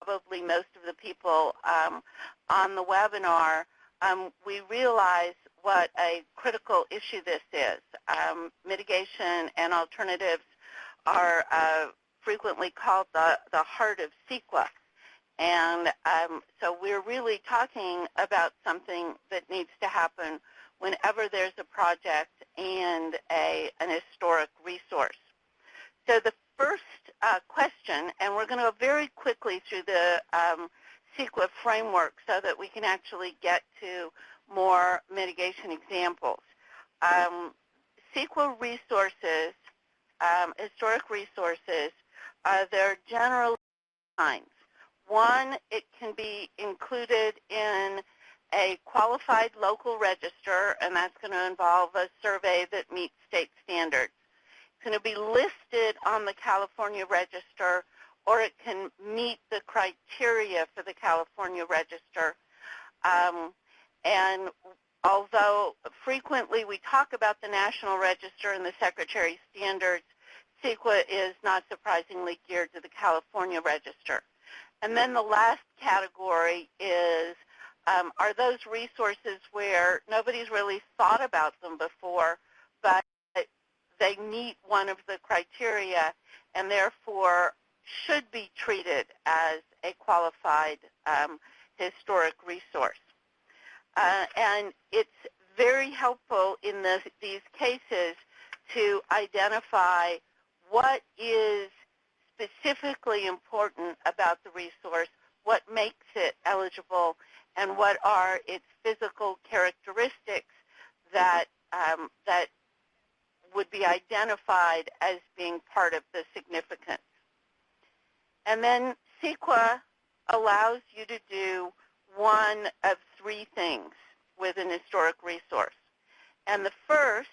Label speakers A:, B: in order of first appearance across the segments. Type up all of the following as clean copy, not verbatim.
A: probably most of the people on the webinar, we realize what a critical issue this is. Mitigation and alternatives are frequently called the heart of CEQA. And so we're really talking about something that needs to happen whenever there's a project and an historic resource. So the first question, and we're going to go very quickly through the CEQA framework so that we can actually get to more mitigation examples. CEQA resources, historic resources, there are generally kinds. One, it can be included in a qualified local register, and that's going to involve a survey that meets state standards. It's going to be listed on the California Register, or it can meet the criteria for the California Register. And although frequently we talk about the National Register and the Secretary's standards, CEQA is not surprisingly geared to the California Register. And then the last category is, are those resources where nobody's really thought about them before, but they meet one of the criteria and therefore should be treated as a qualified historic resource. And it's very helpful in these cases to identify what is specifically important about the resource, what makes it eligible, and what are its physical characteristics that, that would be identified as being part of the significance. And then CEQA allows you to do one of three things with an historic resource. And the first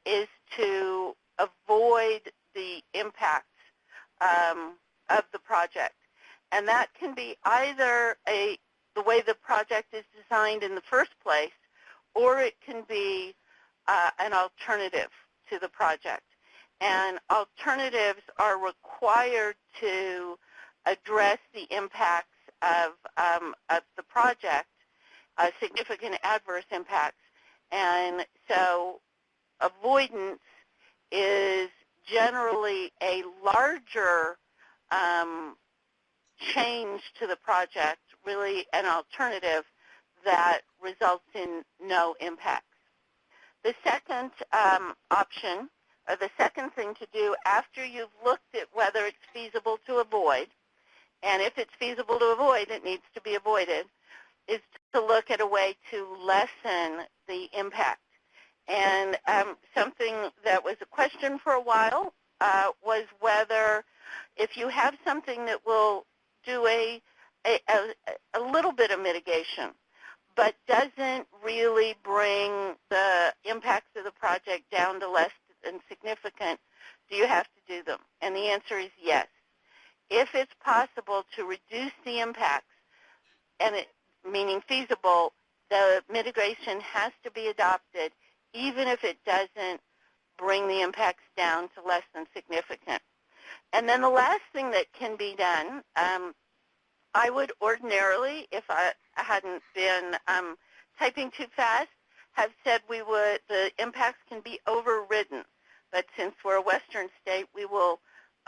A: is to avoid the impacts of the project. And that can be either the way the project is designed in the first place, or it can be an alternative to the project. And alternatives are required to address the impacts of the project, significant adverse impacts. And so avoidance is generally a larger change to the project, really an alternative that results in no impacts. The second option, or the second thing to do after you've looked at whether it's feasible to avoid, and if it's feasible to avoid, it needs to be avoided, is to look at a way to lessen the impact. And something that was a question for a while was whether if you have something that will do a little bit of mitigation, but doesn't really bring the impacts of the project down to less than significant, do you have to do them? And the answer is yes. If it's possible to reduce the impacts, and meaning feasible, the mitigation has to be adopted, even if it doesn't bring the impacts down to less than significant. And then the last thing that can be done, I would ordinarily, if I hadn't been typing too fast, have said the impacts can be overridden. But since we're a western state, we will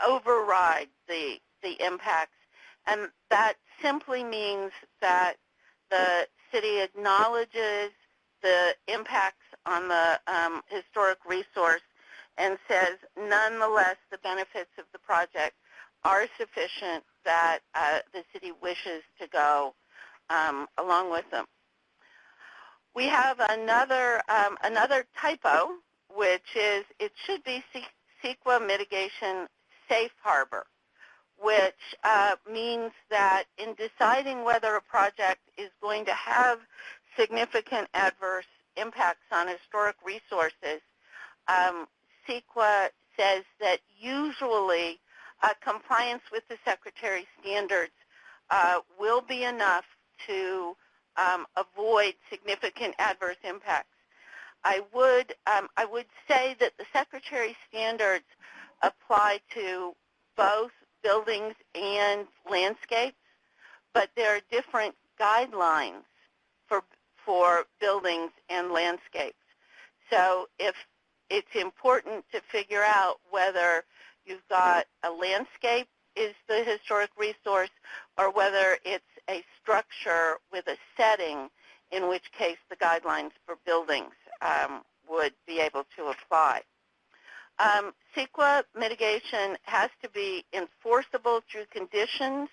A: override the impacts. And that simply means that the city acknowledges the impacts on the historic resource and says, nonetheless, the benefits of the project are sufficient that the city wishes to go along with them. We have another typo, which is it should be CEQA Mitigation Safe Harbor, which means that in deciding whether a project is going to have significant adverse impacts on historic resources, CEQA says that usually compliance with the Secretary's standards will be enough to avoid significant adverse impacts. I would say that the Secretary's standards apply to both buildings and landscapes. but there are different guidelines for buildings and landscapes. So if it's important to figure out whether you've got a landscape is the historic resource or whether it's a structure with a setting, in which case the guidelines for buildings would be able to apply. CEQA mitigation has to be enforceable through conditions,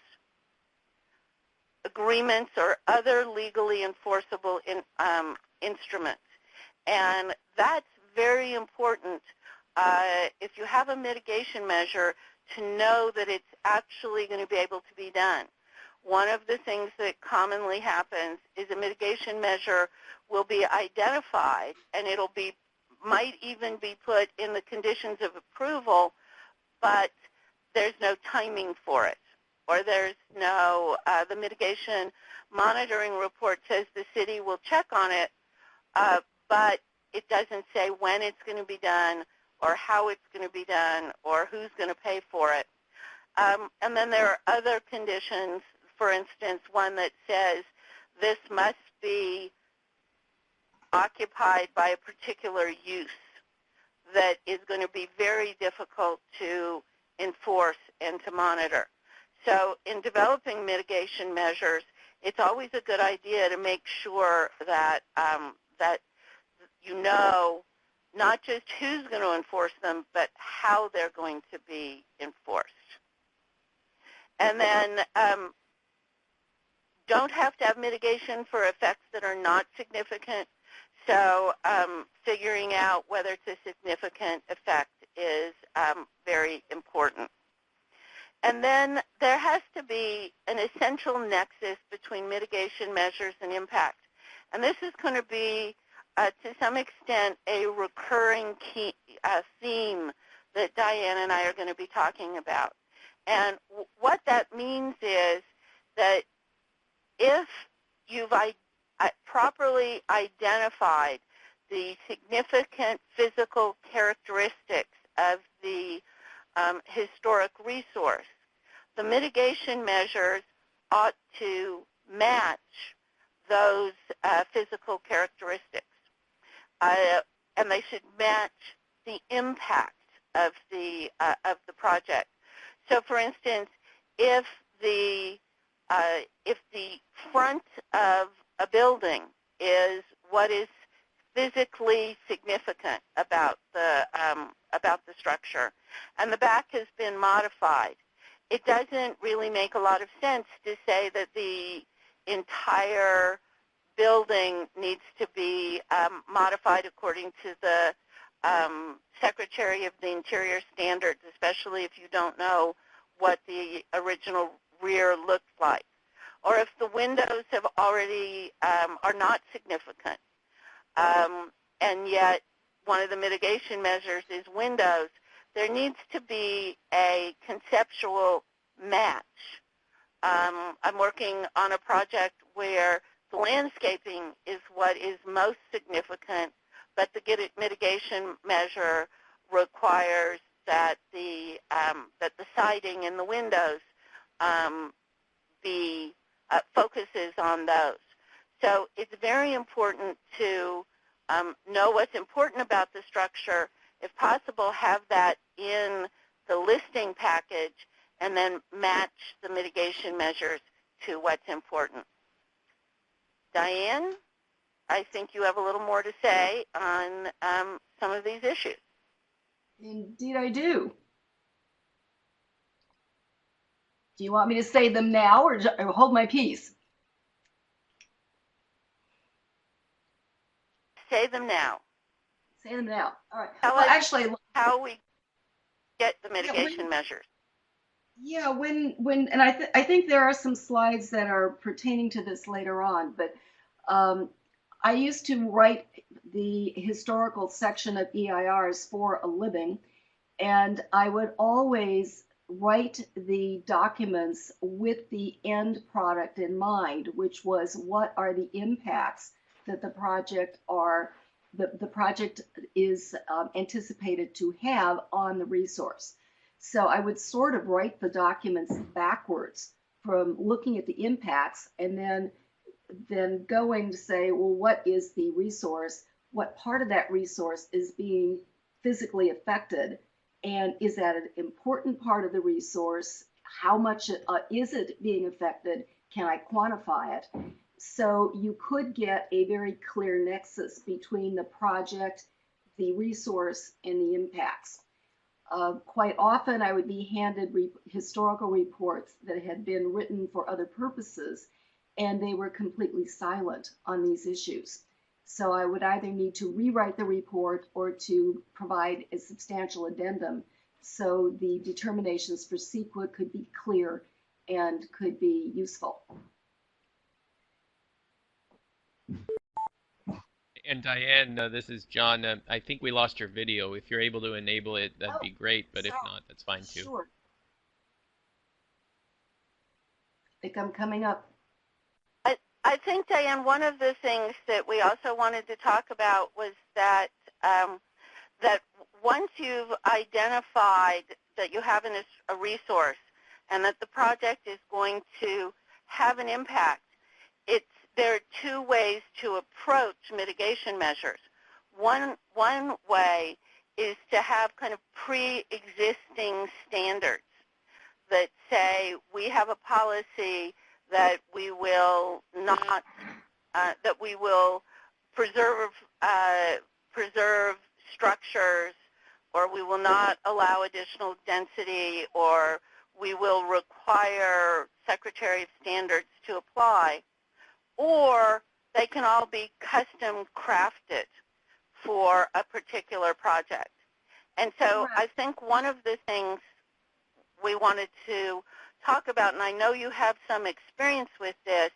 A: agreements, or other legally enforceable instruments. And that's very important if you have a mitigation measure to know that it's actually going to be able to be done. One of the things that commonly happens is a mitigation measure will be identified, and it'll be might even be put in the conditions of approval, but there's no timing for it, or there's no, the mitigation monitoring report says the city will check on it, but it doesn't say when it's going to be done or how it's going to be done or who's going to pay for it. And then there are other conditions, for instance, one that says this must be occupied by a particular use that is going to be very difficult to enforce and to monitor. So in developing mitigation measures, it's always a good idea to make sure that, that you know not just who's going to enforce them, but how they're going to be enforced. And then don't have to have mitigation for effects that are not significant. So figuring out whether it's a significant effect is very important. And then there has to be an essential nexus between mitigation measures and impact. And this is going to be, to some extent, a recurring theme that Diane and I are going to be talking about. And what that means is that if you've properly identified the significant physical characteristics of the historic resource, the mitigation measures ought to match those physical characteristics. And they should match the impact of the project. So, for instance, if the front of a building is what is physically significant about the structure, and the back has been modified, it doesn't really make a lot of sense to say that the entire building needs to be modified according to the Secretary of the Interior standards, especially if you don't know what the original rear looked like. Or if the windows have already are not significant, and yet one of the mitigation measures is windows, there needs to be a conceptual match. I'm working on a project where the landscaping is what is most significant, but the mitigation measure requires that the siding and the windows focuses on those. So it's very important to know what's important about the structure. If possible, have that in the listing package and then match the mitigation measures to what's important. Diane, I think you have a little more to say on some of these issues.
B: Indeed I do. Do you want me to say them now or hold my peace?
A: Say them now.
B: Say them now. All right.
A: Tell
B: well,
A: us
B: actually,
A: how we get the mitigation measures.
B: Yeah, and I think there are some slides that are pertaining to this later on, but I used to write the historical section of EIRs for a living, and I would always write the documents with the end product in mind, which was what are the impacts that the project is anticipated to have on the resource. So I would sort of write the documents backwards from looking at the impacts and then going to say, well, what is the resource? What part of that resource is being physically affected? And is that an important part of the resource? How much is it being affected? Can I quantify it? So you could get a very clear nexus between the project, the resource, and the impacts. Quite often I would be handed historical reports that had been written for other purposes, and they were completely silent on these issues. So I would either need to rewrite the report or to provide a substantial addendum so the determinations for CEQA could be clear and could be useful.
C: And Diane, this is John. I think we lost your video. If you're able to enable it, that'd be great. But if not, that's fine too.
B: Sure. I think I'm coming up.
A: I think, Diane, one of the things that we also wanted to talk about was that that once you've identified that you have a resource and that the project is going to have an impact, there are two ways to approach mitigation measures. One way is to have kind of pre-existing standards that say we have a policy that we will not, that we will preserve structures, or we will not allow additional density, or we will require Secretary of Standards to apply, or they can all be custom crafted for a particular project. And so I think one of the things we wanted to talk about, and I know you have some experience with this,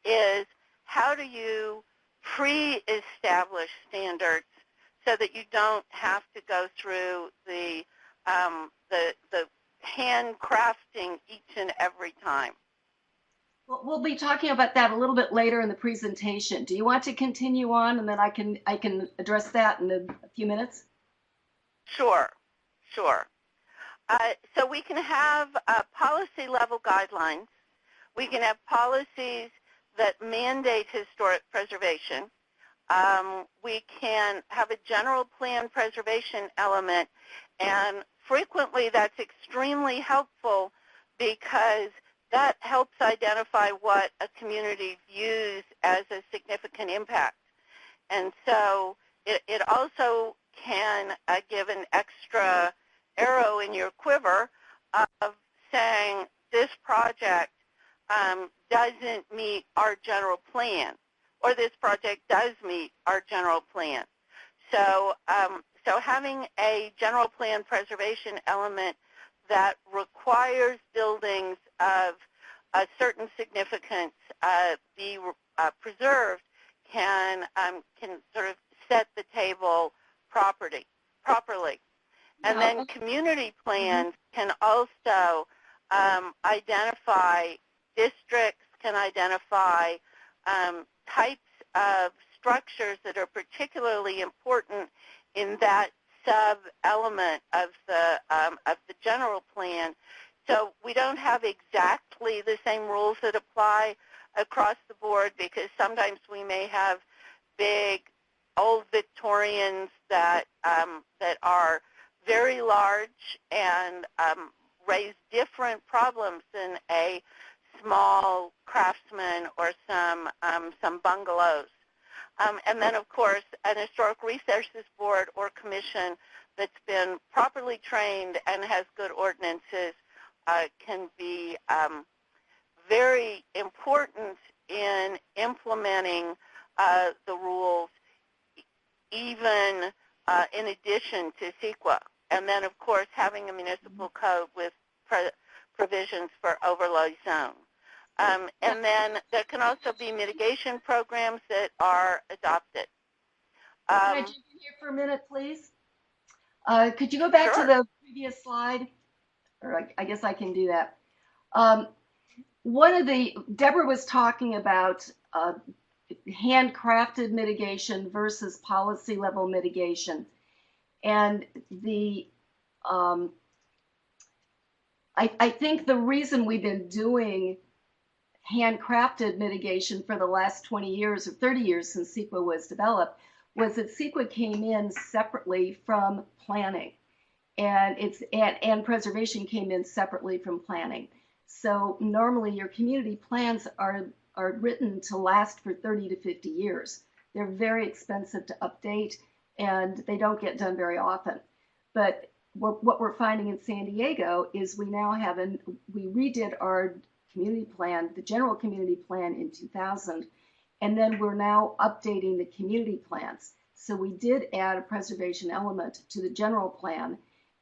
A: is how do you pre-establish standards so that you don't have to go through the handcrafting each and every time.
B: Well, we'll be talking about that a little bit later in the presentation. Do you want to continue on, and then I can address that in a few minutes?
A: Sure, sure. So we can have policy level guidelines. We can have policies that mandate historic preservation. We can have a general plan preservation element, and frequently that's extremely helpful because that helps identify what a community views as a significant impact. And so it also can give an extra arrow in your quiver of saying this project doesn't meet our general plan, or this project does meet our general plan. So, so having a general plan preservation element that requires buildings of a certain significance be preserved can sort of set the table properly. And then community plans can also identify districts, can identify types of structures that are particularly important in that sub-element of the general plan. So we don't have exactly the same rules that apply across the board, because sometimes we may have big old Victorians that that are very large and raise different problems than a small craftsman or some bungalows. And then, of course, an historic resources board or commission that's been properly trained and has good ordinances can be very important in implementing the rules, even in addition to CEQA. And then, of course, having a municipal code with provisions for overlay zone. And then there can also be mitigation programs that are adopted.
B: Can I jump in here for a minute, please? Could you go back to the previous slide? Or I guess I can do that. Deborah was talking about handcrafted mitigation versus policy level mitigation. And I think the reason we've been doing handcrafted mitigation for the last 20 years or 30 years since CEQA was developed was that CEQA came in separately from planning, and preservation came in separately from planning. So normally your community plans are written to last for 30 to 50 years. They're very expensive to update, and they don't get done very often. But what we're finding in San Diego is we redid our community plan, the general community plan in 2000, and then we're now updating the community plans. So we did add a preservation element to the general plan,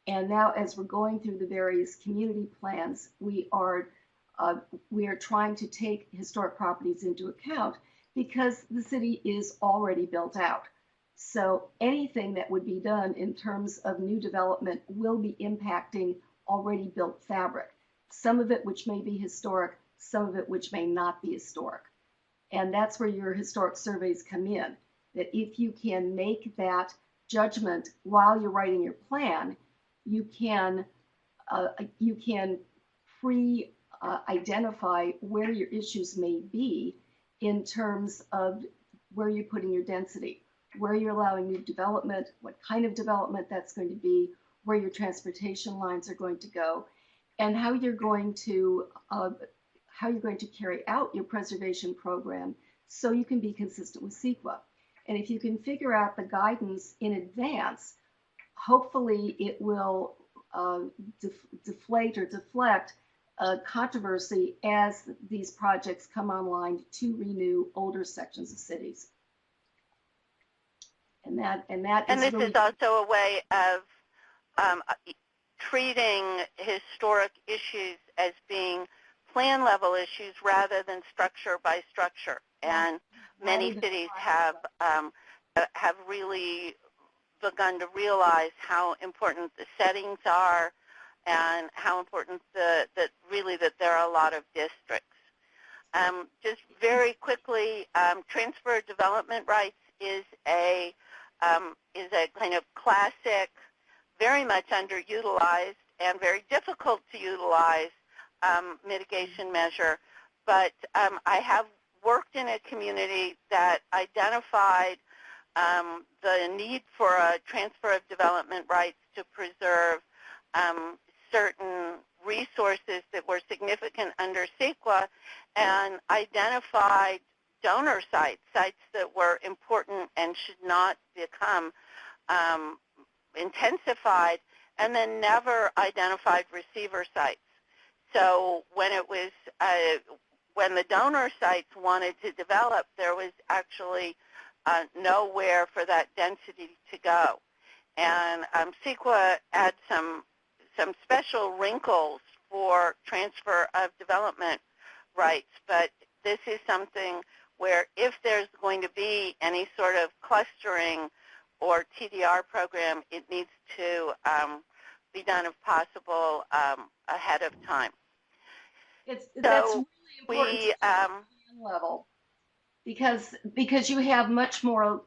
B: and now as we're going through the various community plans, we are trying to take historic properties into account because the city is already built out. So anything that would be done in terms of new development will be impacting already built fabric. Some of it which may be historic, some of it which may not be historic. And that's where your historic surveys come in, that if you can make that judgment while you're writing your plan, you can identify where your issues may be in terms of where you're putting your density, where you're allowing new development, what kind of development that's going to be, where your transportation lines are going to go, and how you're going to carry out your preservation program so you can be consistent with CEQA. And if you can figure out the guidance in advance, hopefully it will deflate or deflect controversy as these projects come online to renew older sections of cities. And
A: this
B: really
A: is also a way of treating historic issues as being plan level issues rather than structure by structure. And many cities have really begun to realize how important the settings are and how important that there are a lot of districts. Just very quickly, transfer of development rights is a kind of classic, very much underutilized and very difficult to utilize mitigation measure. But I have worked in a community that identified the need for a transfer of development rights to preserve certain resources that were significant under CEQA, and identified donor sites that were important and should not become intensified, and then never identified receiver sites. So when the donor sites wanted to develop, there was actually nowhere for that density to go. And CEQA adds some special wrinkles for transfer of development rights, but this is something where if there's going to be any sort of clustering or TDR program, it needs to be done, if possible, ahead of time.
B: That's really important to the level because you have much more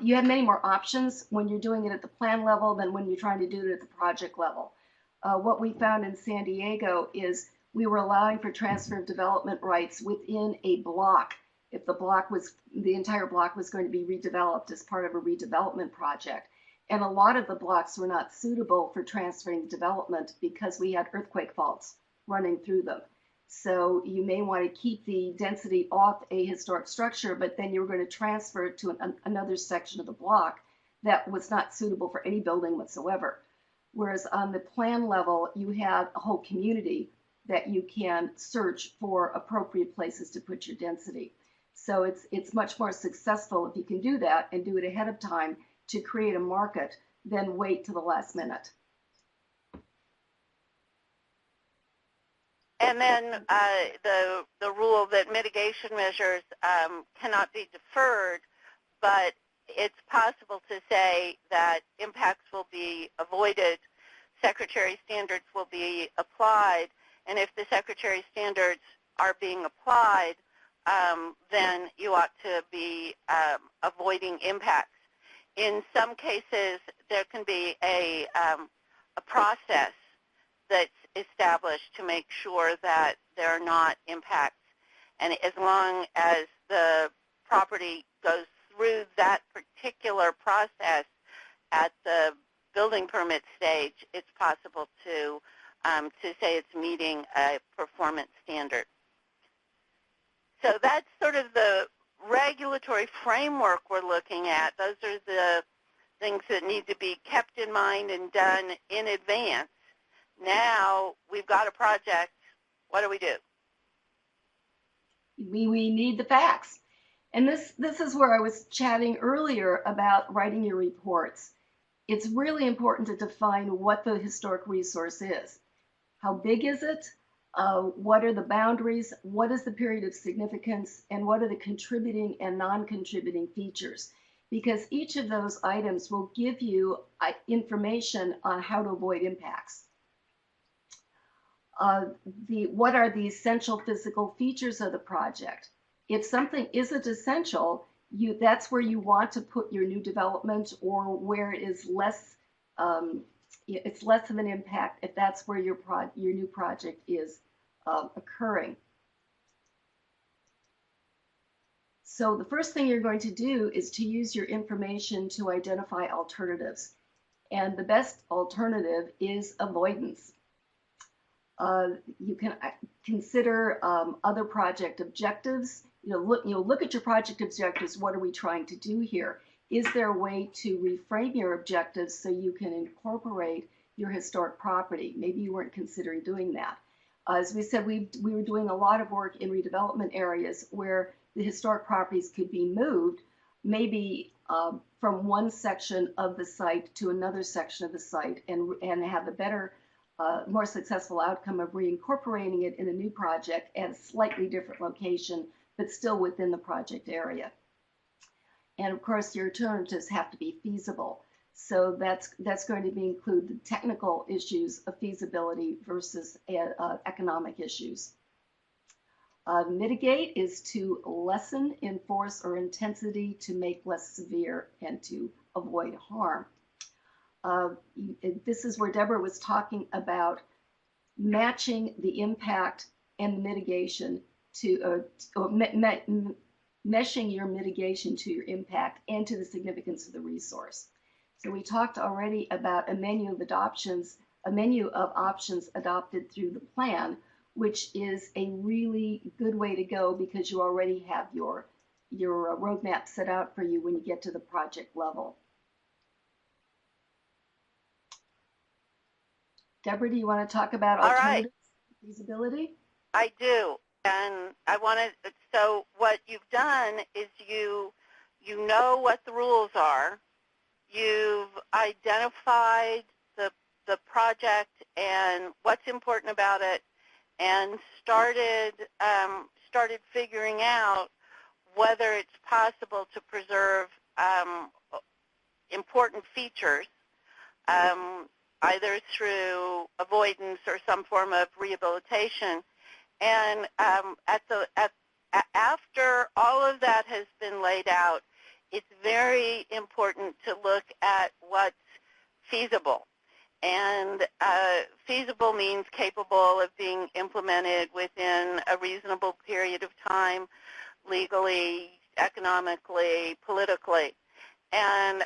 B: you have many more options when you're doing it at the plan level than when you're trying to do it at the project level. What we found in San Diego is we were allowing for transfer of development rights within a block if the entire block was going to be redeveloped as part of a redevelopment project. And a lot of the blocks were not suitable for transferring development because we had earthquake faults running through them. So you may want to keep the density off a historic structure, but then you were going to transfer it to another section of the block that was not suitable for any building whatsoever. Whereas on the plan level, you have a whole community that you can search for appropriate places to put your density. So it's much more successful if you can do that and do it ahead of time to create a market than wait to the last minute.
A: And then the rule that mitigation measures cannot be deferred, but it's possible to say that impacts will be avoided, Secretary standards will be applied, and if the Secretary standards are being applied, then you ought to be avoiding impacts. In some cases, there can be a process that's established to make sure that there are not impacts. And as long as the property goes through that particular process at the building permit stage, it's possible to say it's meeting a performance standard. So that's sort of the regulatory framework we're looking at. Those are the things that need to be kept in mind and done in advance. Now we've got a project. What do we do?
B: We need the facts. And this is where I was chatting earlier about writing your reports. It's really important to define what the historic resource is. How big is it? What are the boundaries? What is the period of significance? And what are the contributing and non-contributing features? Because each of those items will give you information on how to avoid impacts. What are the essential physical features of the project? If something isn't essential, that's where you want to put your new development, or where it is less, it's less of an impact if that's where your new project is occurring. So the first thing you're going to do is to use your information to identify alternatives. And the best alternative is avoidance. You can consider other project objectives. Look at your project objectives. What are we trying to do here? Is there a way to reframe your objectives so you can incorporate your historic property? Maybe you weren't considering doing that. As we said, we were doing a lot of work in redevelopment areas where the historic properties could be moved, maybe from one section of the site to another section of the site, and have a better, more successful outcome of reincorporating it in a new project at a slightly different location, but still within the project area. And of course, your alternatives have to be feasible. So that's going to include the technical issues of feasibility versus economic issues. Mitigate is to lessen in force or intensity to make less severe and to avoid harm. This is where Deborah was talking about matching the impact and the mitigation to, meshing your mitigation to your impact and to the significance of the resource. So we talked already about a menu of options adopted through the plan, which is a really good way to go because you already have your roadmap set out for you when you get to the project level. Deborah, do you want to talk about alternatives, feasibility?
A: I do, and I wanted. So what you've done is you know what the rules are. You've identified the project and what's important about it, and started figuring out whether it's possible to preserve important features, either through avoidance or some form of rehabilitation. And after all of that has been laid out, it's very important to look at what's feasible. And feasible means capable of being implemented within a reasonable period of time, legally, economically, politically. And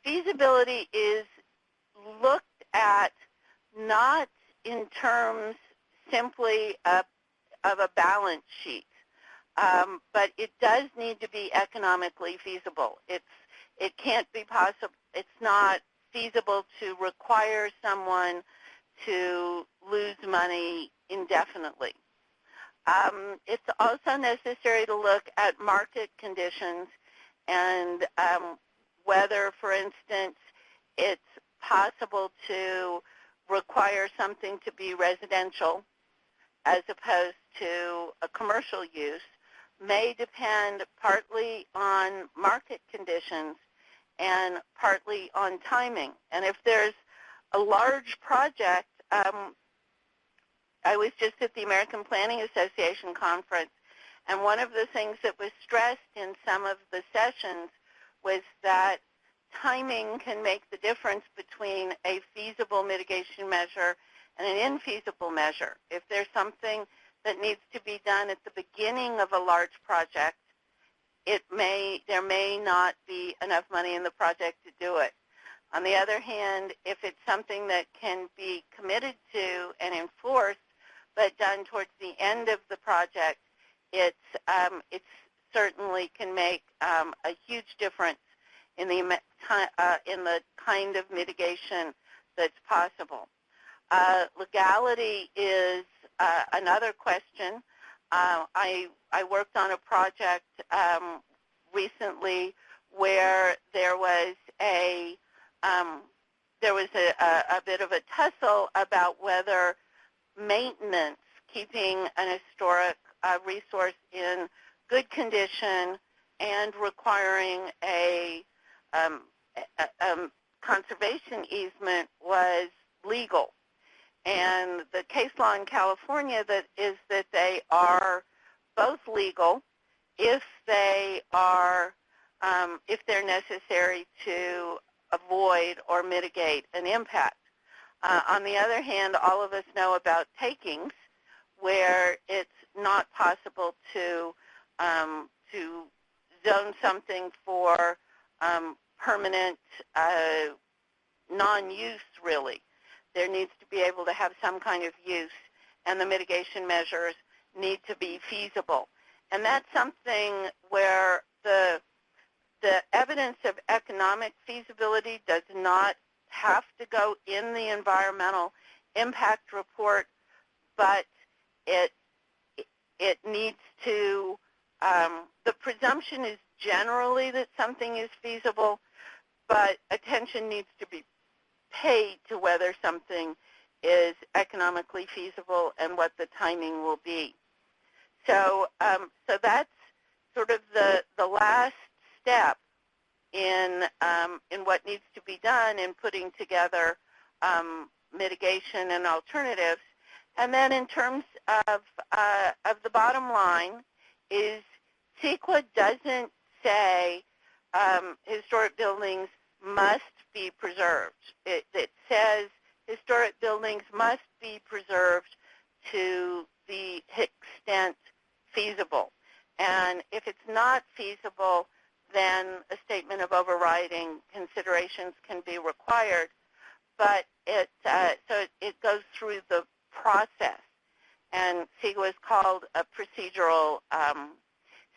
A: feasibility is looked at not in terms simply of a balance sheet, but it does need to be economically feasible. It can't be possible. It's not feasible to require someone to lose money indefinitely. It's also necessary to look at market conditions and whether, for instance, it's possible to require something to be residential as opposed to a commercial use may depend partly on market conditions and partly on timing. And if there's a large project, I was just at the American Planning Association conference, and one of the things that was stressed in some of the sessions was that timing can make the difference between a feasible mitigation measure and an infeasible measure. If there's something that needs to be done at the beginning of a large project, there may not be enough money in the project to do it. On the other hand, if it's something that can be committed to and enforced, but done towards the end of the project, it certainly can make a huge difference in the kind of mitigation that's possible. Legality is another question. I worked on a project recently where there was a bit of a tussle about whether maintenance, keeping an historic resource in good condition and requiring a conservation easement was legal. And the case law in California is that they are both legal if they are if they're necessary to avoid or mitigate an impact. On the other hand, all of us know about takings, where it's not possible to zone something for permanent non-use, really. There needs to be able to have some kind of use, and the mitigation measures need to be feasible. And that's something where the evidence of economic feasibility does not have to go in the environmental impact report, but it needs to, the presumption is generally that something is feasible, but attention needs to be paid to whether something is economically feasible and what the timing will be. So, so that's sort of the last step in what needs to be done in putting together mitigation and alternatives. And then in terms of the bottom line is CEQA doesn't say historic buildings must be preserved. It says historic buildings must be preserved to the extent feasible. And if it's not feasible, then a statement of overriding considerations can be required. But so it goes through the process. And CEQA is called a procedural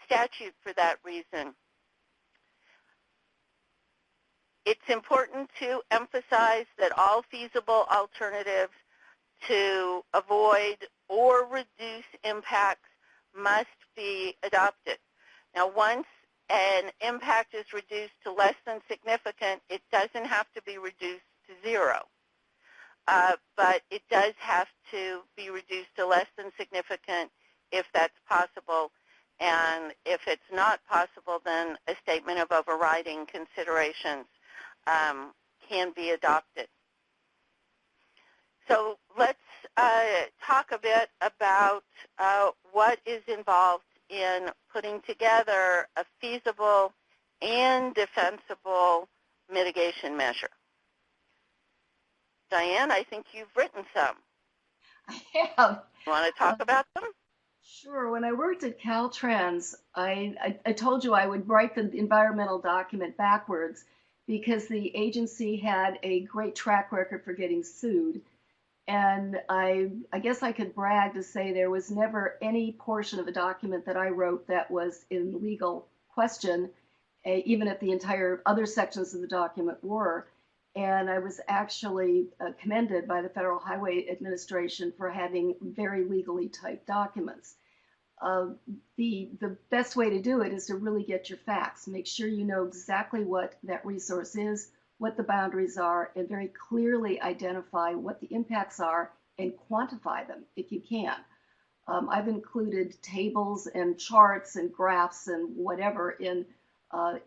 A: statute for that reason. It's important to emphasize that all feasible alternatives to avoid or reduce impacts must be adopted. Now, once an impact is reduced to less than significant, it doesn't have to be reduced to zero. But it does have to be reduced to less than significant if that's possible. And if it's not possible, then a statement of overriding considerations can be adopted. So let's talk a bit about what is involved in putting together a feasible and defensible mitigation measure. Diane, I think you've written some.
B: I have.
A: You want to talk about them?
B: Sure. When I worked at Caltrans, I told you I would write the environmental document backwards because the agency had a great track record for getting sued. And I guess I could brag to say there was never any portion of the document that I wrote that was in legal question, even if the entire other sections of the document were. And I was actually commended by the Federal Highway Administration for having very legally typed documents. The best way to do it is to really get your facts. Make sure you know exactly what that resource is, what the boundaries are, and very clearly identify what the impacts are and quantify them if you can. I've included tables and charts and graphs and whatever in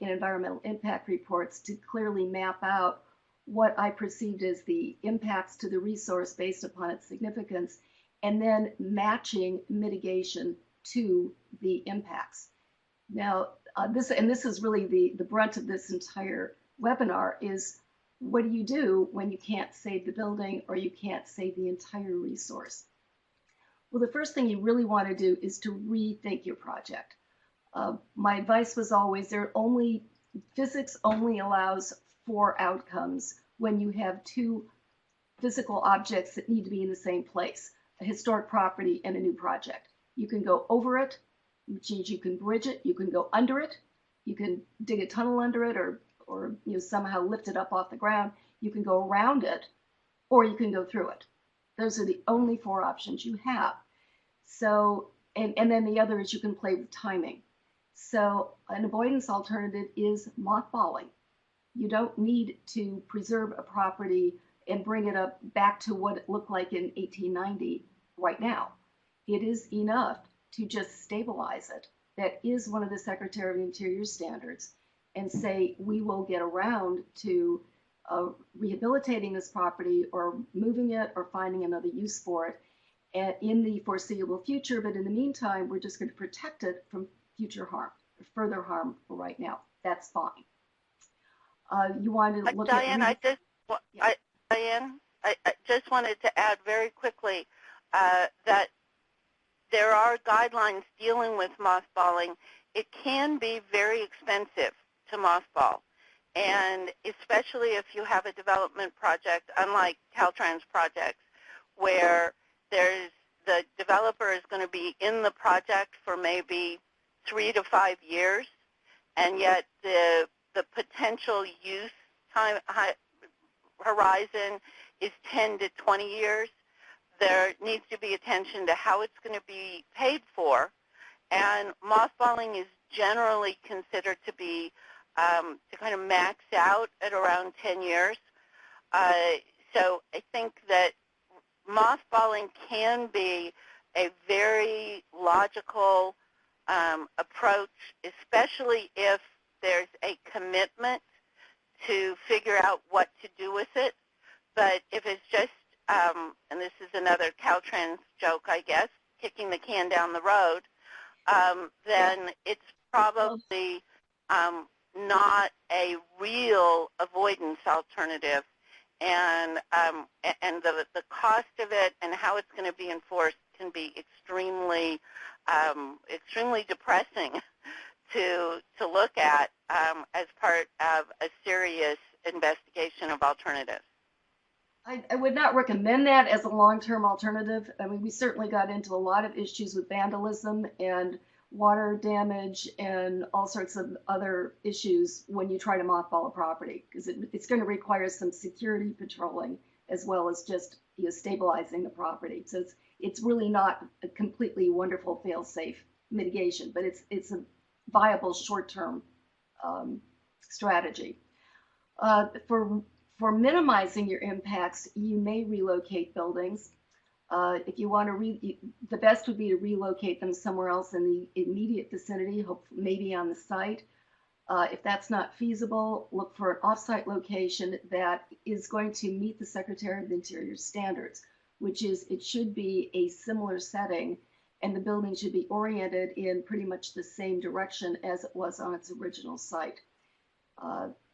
B: environmental impact reports to clearly map out what I perceived as the impacts to the resource based upon its significance, and then matching mitigation to the impacts. Now, this is really the brunt of this entire webinar is what do you do when you can't save the building or you can't save the entire resource? Well, the first thing you really want to do is to rethink your project. My advice was always physics only allows 4 outcomes when you have 2 physical objects that need to be in the same place, a historic property and a new project. You can go over it, which means you can bridge it, you can go under it, you can dig a tunnel under it or somehow lift it up off the ground, you can go around it, or you can go through it. Those are the only 4 options you have. So, and then the other is you can play with timing. So an avoidance alternative is mothballing. You don't need to preserve a property and bring it up back to what it looked like in 1890 right now. It is enough to just stabilize it. That is one of the Secretary of the Interior standards, and say we will get around to rehabilitating this property or moving it or finding another use for it in the foreseeable future. But in the meantime, we're just going to protect it from future harm, or further harm for right now. That's fine. You want to look
A: Diane,
B: at...
A: Diane, I just wanted to add very quickly that there are guidelines dealing with mothballing. It can be very expensive to mothball, and especially if you have a development project, unlike Caltrans projects, where the developer is going to be in the project for maybe 3 to 5 years, and yet the potential use time horizon is 10 to 20 years. There needs to be attention to how it's going to be paid for, and mothballing is generally considered to be to kind of max out at around 10 years. So I think that mothballing can be a very logical approach, especially if there's a commitment to figure out what to do with it. But if it's just, and this is another Caltrans joke, I guess, kicking the can down the road, then it's probably not a real avoidance alternative. And the cost of it and how it's going to be enforced can be extremely depressing to look at as part of a serious investigation of alternatives.
B: I would not recommend that as a long-term alternative. I mean, we certainly got into a lot of issues with vandalism and water damage and all sorts of other issues when you try to mothball a property, because it's going to require some security patrolling as well as just stabilizing the property. So it's really not a completely wonderful fail-safe mitigation, but it's a viable short-term strategy. For minimizing your impacts, you may relocate buildings. If you want to, the best would be to relocate them somewhere else in the immediate vicinity, maybe on the site. If that's not feasible, look for an off-site location that is going to meet the Secretary of the Interior standards, which is it should be a similar setting, and the building should be oriented in pretty much the same direction as it was on its original site.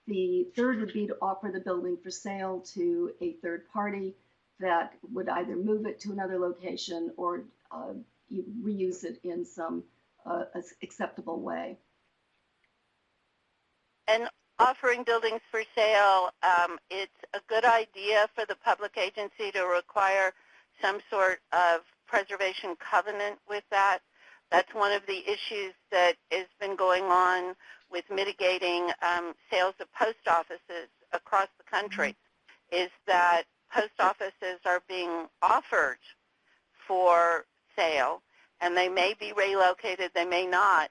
B: The third would be to offer the building for sale to a third party that would either move it to another location or you reuse it in some acceptable way.
A: And offering buildings for sale, it's a good idea for the public agency to require some sort of preservation covenant with that. That's one of the issues that has been going on with mitigating sales of post offices across the country, is that post offices are being offered for sale, and they may be relocated, they may not,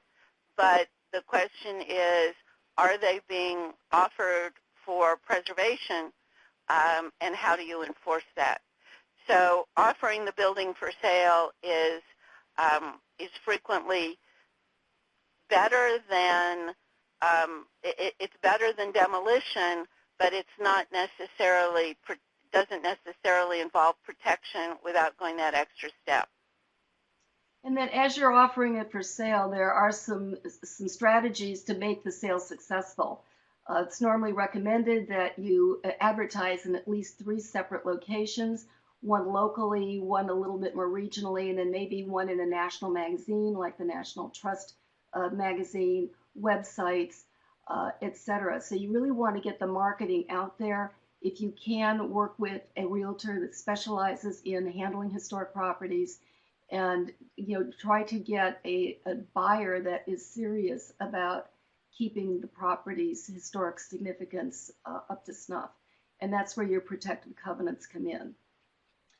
A: but the question is, are they being offered for preservation, and how do you enforce that? So offering the building for sale is frequently better than, it's better than demolition, but it's not necessarily, doesn't necessarily involve protection without going that extra step.
B: And then as you're offering it for sale, there are some strategies to make the sale successful. It's normally recommended that you advertise in at least 3 separate locations. one locally, one a little bit more regionally, and then maybe one in a national magazine like the National Trust magazine, websites, etc. So you really want to get the marketing out there. If you can, work with a realtor that specializes in handling historic properties, and try to get a buyer that is serious about keeping the property's historic significance up to snuff. And that's where your protective covenants come in.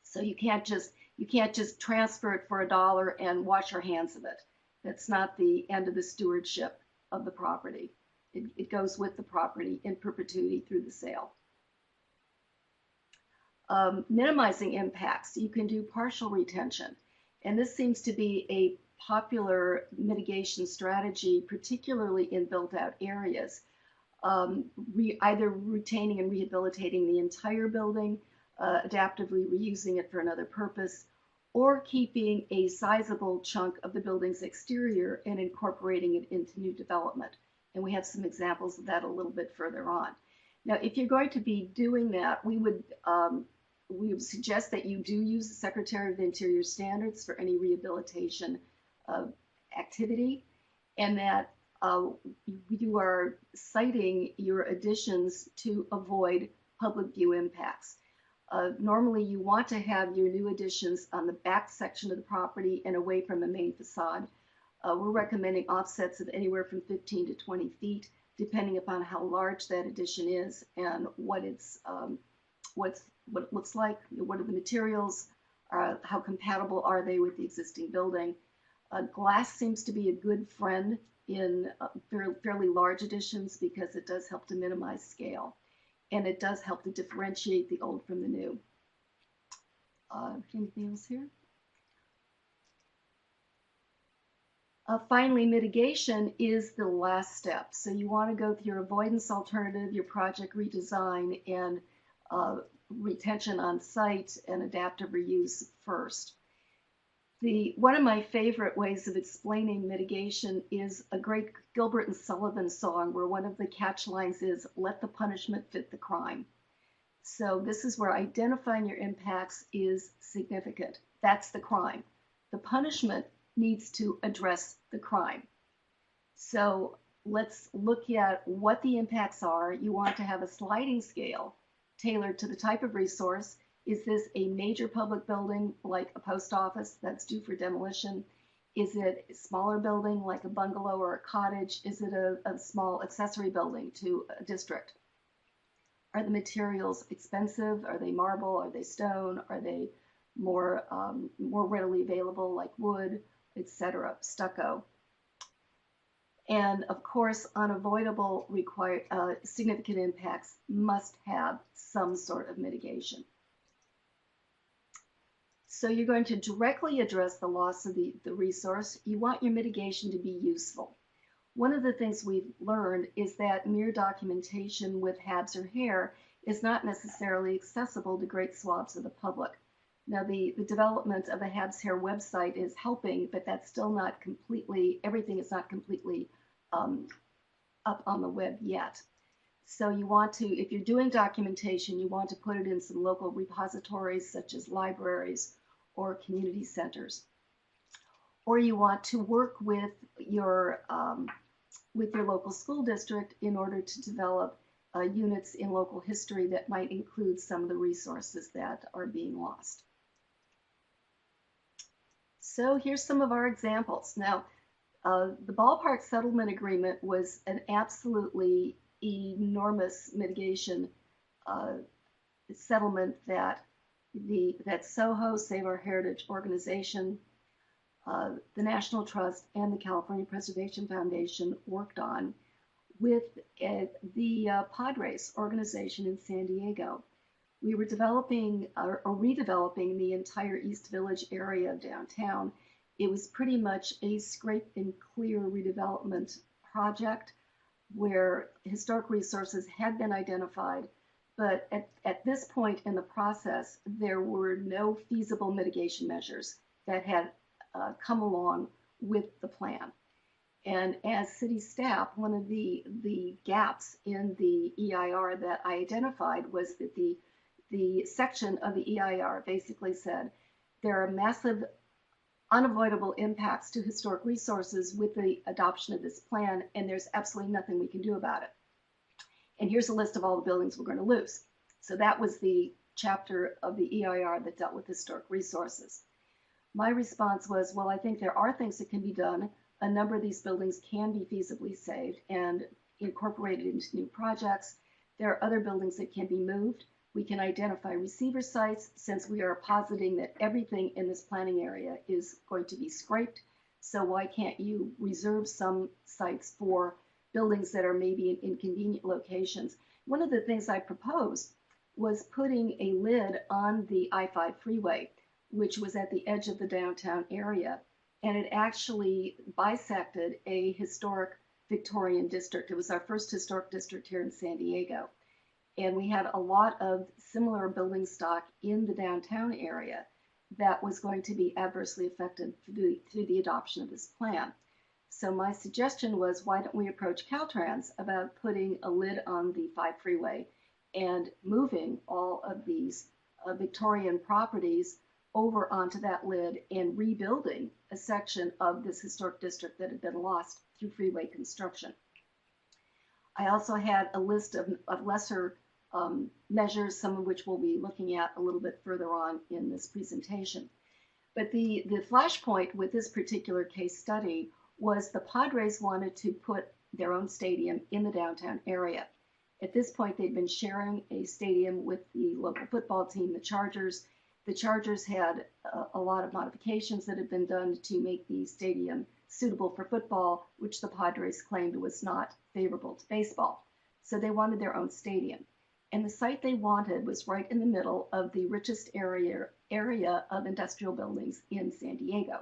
B: So you can't just transfer it for $1 and wash your hands of it. That's not the end of the stewardship of the property. It goes with the property in perpetuity through the sale. Minimizing impacts, you can do partial retention. And this seems to be a popular mitigation strategy, particularly in built-out areas. Either retaining and rehabilitating the entire building, adaptively reusing it for another purpose, or keeping a sizable chunk of the building's exterior and incorporating it into new development. And we have some examples of that a little bit further on. Now, if you're going to be doing that, we would suggest that you do use the Secretary of the Interior standards for any rehabilitation activity, and that you are citing your additions to avoid public view impacts. Normally, you want to have your new additions on the back section of the property and away from the main facade. We're recommending offsets of anywhere from 15 to 20 feet, depending upon how large that addition is and what it looks like, what are the materials, how compatible are they with the existing building. Glass seems to be a good friend in fairly large additions because it does help to minimize scale, and it does help to differentiate the old from the new. Anything else here? Finally, mitigation is the last step. So you want to go through your avoidance alternative, your project redesign, and retention on site and adaptive reuse first. One of my favorite ways of explaining mitigation is a great Gilbert and Sullivan song where one of the catch lines is, "Let the punishment fit the crime." So this is where identifying your impacts is significant. That's the crime. The punishment needs to address the crime. So let's look at what the impacts are. You want to have a sliding scale tailored to the type of resource. Is this a major public building like a post office that's due for demolition? Is it a smaller building like a bungalow or a cottage? Is it a small accessory building to a district? Are the materials expensive? Are they marble? Are they stone? Are they more readily available like wood, etc., stucco? And of course, unavoidable significant impacts must have some sort of mitigation. So you're going to directly address the loss of the resource. You want your mitigation to be useful. One of the things we've learned is that mere documentation with HABs or HARE is not necessarily accessible to great swaths of the public. Now, the development of the HABs HARE website is helping, but that's still not completely, everything is not completely up on the web yet. So you want to, if you're doing documentation, you want to put it in some local repositories such as libraries or community centers. Or you want to work with your local school district in order to develop units in local history that might include some of the resources that are being lost. So here's some of our examples. Now, the Ballpark settlement agreement was an absolutely enormous mitigation settlement that SOHO, Save Our Heritage organization, the National Trust, and the California Preservation Foundation worked on with the Padres organization in San Diego. We were developing or redeveloping the entire East Village area of downtown. It was pretty much a scrape and clear redevelopment project where historic resources had been identified, but at this point in the process, there were no feasible mitigation measures that had come along with the plan. And as city staff, one of the gaps in the EIR that I identified was that the the section of the EIR basically said there are massive unavoidable impacts to historic resources with the adoption of this plan, and there's absolutely nothing we can do about it. And here's a list of all the buildings we're going to lose. So that was the chapter of the EIR that dealt with historic resources. My response was, well, I think there are things that can be done. A number of these buildings can be feasibly saved and incorporated into new projects. There are other buildings that can be moved. We can identify receiver sites, since we are positing that everything in this planning area is going to be scraped. So why can't you reserve some sites for buildings that are maybe in inconvenient locations? One of the things I proposed was putting a lid on the I-5 freeway, which was at the edge of the downtown area, and it actually bisected a historic Victorian district. It was our first historic district here in San Diego. And we had a lot of similar building stock in the downtown area that was going to be adversely affected through the adoption of this plan. So my suggestion was, why don't we approach Caltrans about putting a lid on the 5 freeway and moving all of these Victorian properties over onto that lid and rebuilding a section of this historic district that had been lost through freeway construction. I also had a list of lesser measures, some of which we'll be looking at a little bit further on in this presentation. But the flashpoint with this particular case study was the Padres wanted to put their own stadium in the downtown area. At this point, they'd been sharing a stadium with the local football team, the Chargers. The Chargers had a lot of modifications that had been done to make the stadium suitable for football, which the Padres claimed was not favorable to baseball. So they wanted their own stadium. And the site they wanted was right in the middle of the richest area of industrial buildings in San Diego.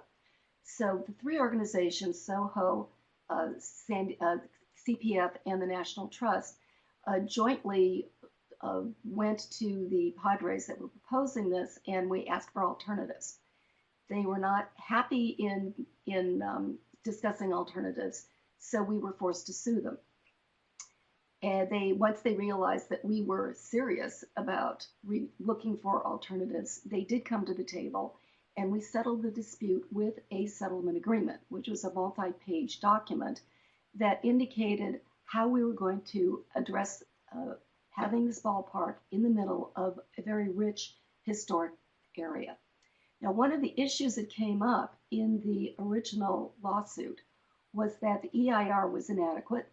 B: So the 3 organizations, SOHO, CPF, and the National Trust, jointly went to the Padres that were proposing this, and we asked for alternatives. They were not happy in discussing alternatives, so we were forced to sue them. And once they realized that we were serious about looking for alternatives, they did come to the table, and we settled the dispute with a settlement agreement, which was a multi-page document that indicated how we were going to address having this ballpark in the middle of a very rich historic area. Now, one of the issues that came up in the original lawsuit was that the EIR was inadequate,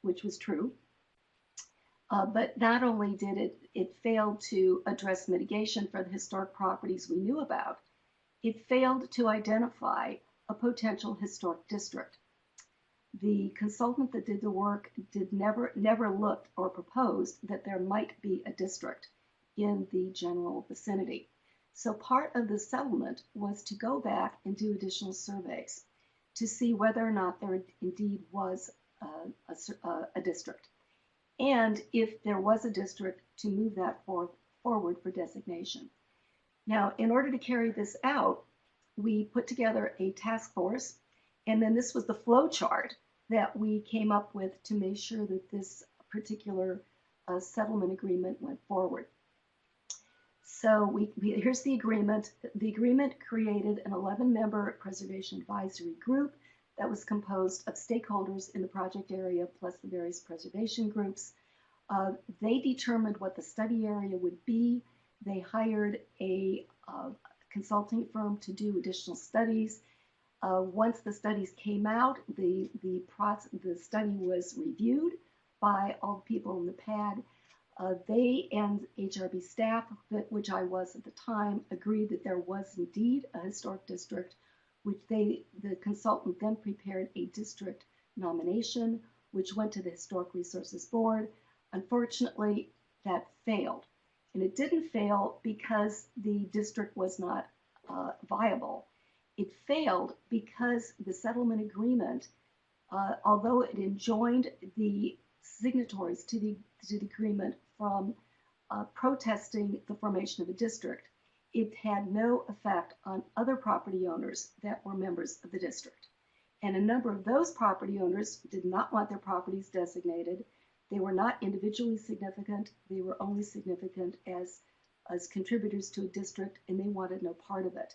B: which was true. But not only did it fail to address mitigation for the historic properties we knew about, it failed to identify a potential historic district. The consultant that did the work never looked or proposed that there might be a district in the general vicinity. So part of the settlement was to go back and do additional surveys to see whether or not there indeed was a district. And if there was a district, to move that forward for designation. Now, in order to carry this out, we put together a task force, and then this was the flow chart that we came up with to make sure that this particular settlement agreement went forward. So here's the agreement. The agreement created an 11-member preservation advisory group that was composed of stakeholders in the project area plus the various preservation groups. They determined what the study area would be. They hired a consulting firm to do additional studies. Once the studies came out, the study was reviewed by all the people in the pad. They and HRB staff, which I was at the time, agreed that there was indeed a historic district, which the consultant then prepared a district nomination, which went to the Historic Resources Board. Unfortunately, that failed. And it didn't fail because the district was not viable. It failed because the settlement agreement, although it enjoined the signatories to the agreement from protesting the formation of a district, it had no effect on other property owners that were members of the district. And a number of those property owners did not want their properties designated. They were not individually significant. They were only significant as as contributors to a district, and they wanted no part of it.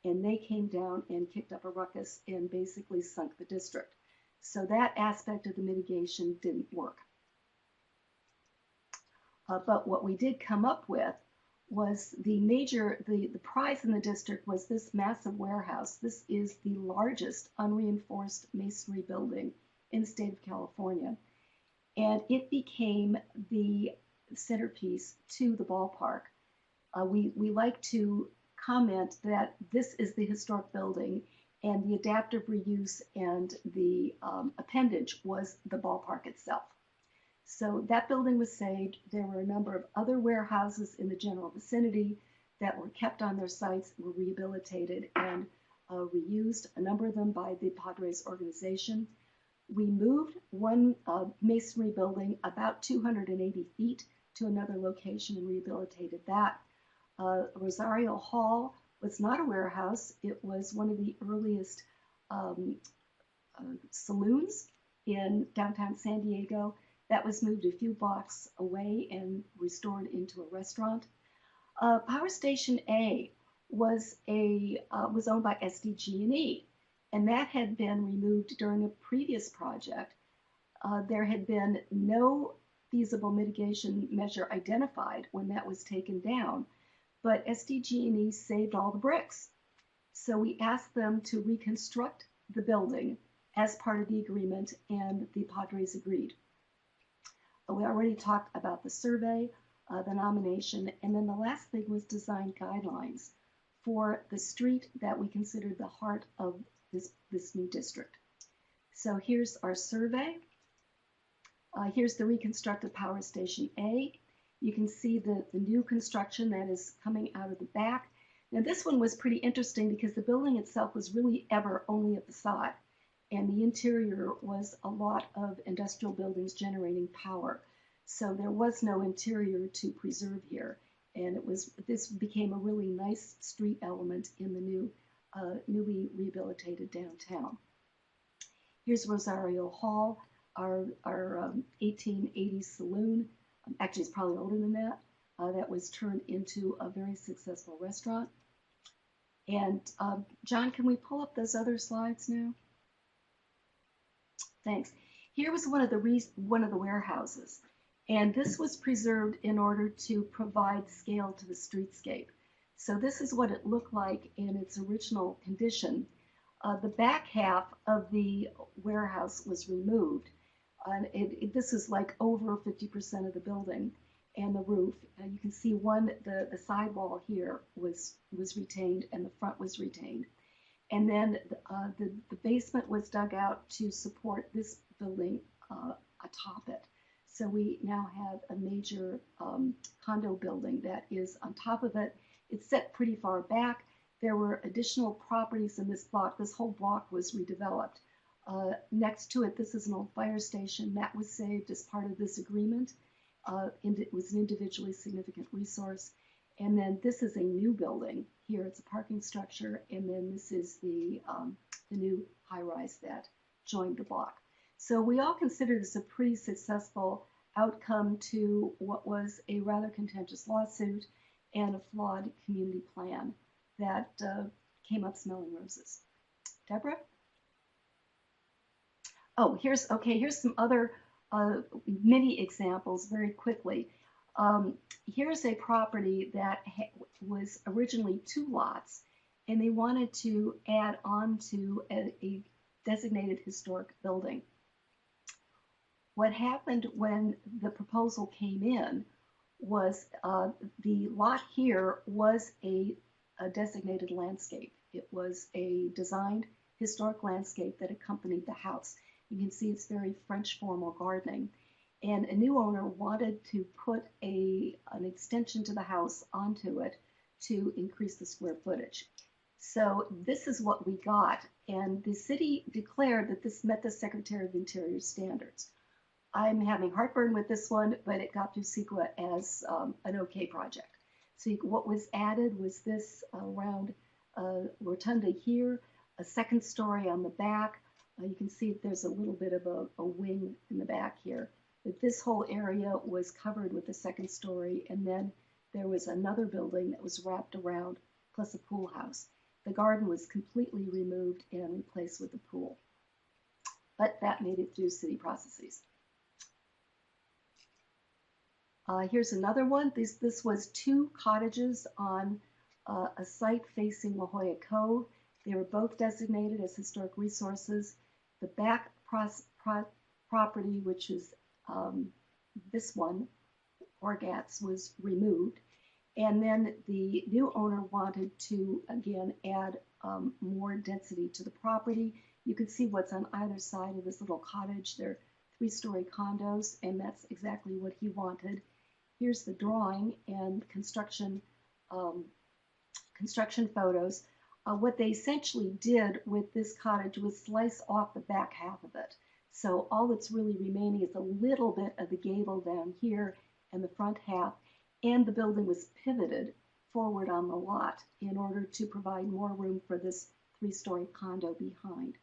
B: And they came down and kicked up a ruckus and basically sunk the district. So that aspect of the mitigation didn't work. But what we did come up with was the prize in the district was this massive warehouse. This is the largest unreinforced masonry building in the state of California. And it became the centerpiece to the ballpark. We like to comment that this is the historic building, and the adaptive reuse and the appendage was the ballpark itself. So that building was saved. There were a number of other warehouses in the general vicinity that were kept on their sites, were rehabilitated and reused, a number of them by the Padres organization. We moved one masonry building about 280 feet to another location and rehabilitated that. Rosario Hall was not a warehouse. It was one of the earliest saloons in downtown San Diego. That was moved a few blocks away and restored into a restaurant. Power Station A was owned by SDG&E, and that had been removed during a previous project. There had been no feasible mitigation measure identified when that was taken down, but SDG&E saved all the bricks. So we asked them to reconstruct the building as part of the agreement, and the Padres agreed. We already talked about the survey, the nomination, and then the last thing was design guidelines for the street that we considered the heart of this new district. So here's our survey. Here's the reconstructed Power Station A. You can see the new construction that is coming out of the back. Now this one was pretty interesting because the building itself was really ever only a facade, and the interior was a lot of industrial buildings generating power. So there was no interior to preserve here, and this became a really nice street element in the new newly rehabilitated downtown. Here's Rosario Hall, our 1880s saloon. Actually, it's probably older than that. That was turned into a very successful restaurant. And John, can we pull up those other slides now? Thanks. Here was one of the warehouses, and this was preserved in order to provide scale to the streetscape. So this is what it looked like in its original condition. The back half of the warehouse was removed. This is like over 50% of the building, and the roof. You can see the sidewall here was retained, and the front was retained. And then the basement was dug out to support this building atop it. So we now have a major condo building that is on top of it. It's set pretty far back. There were additional properties in this block. This whole block was redeveloped. Next to it, this is an old fire station that was saved as part of this agreement. It was an individually significant resource. And then this is a new building. Here it's a parking structure, and then this is the new high-rise that joined the block. So we all consider this a pretty successful outcome to what was a rather contentious lawsuit and a flawed community plan that came up smelling roses. Deborah? Oh, here's some other mini examples very quickly. Here's a property that was originally 2 lots, and they wanted to add on to a designated historic building. What happened when the proposal came in was the lot here was a designated landscape. It was a designed historic landscape that accompanied the house. You can see it's very French formal gardening. And a new owner wanted to put an extension to the house onto it to increase the square footage. So this is what we got, and the city declared that this met the Secretary of Interior standards. I'm having heartburn with this one, but it got through CEQA as an okay project. So what was added was this round rotunda here, a second story on the back. You can see there's a little bit of a wing in the back here. But this whole area was covered with the second story, and then there was another building that was wrapped around, plus a pool house. The garden was completely removed and replaced with a pool. But that made it through city processes. Here's another one. This was 2 cottages on a site facing La Jolla Cove. They were both designated as historic resources. The back property, which is this one, Orgatz, was removed. And then the new owner wanted to, again, add more density to the property. You can see what's on either side of this little cottage. They're 3-story condos, and that's exactly what he wanted. Here's the drawing and construction photos. What they essentially did with this cottage was slice off the back half of it. So all that's really remaining is a little bit of the gable down here and the front half, and the building was pivoted forward on the lot in order to provide more room for this 3-story condo behind.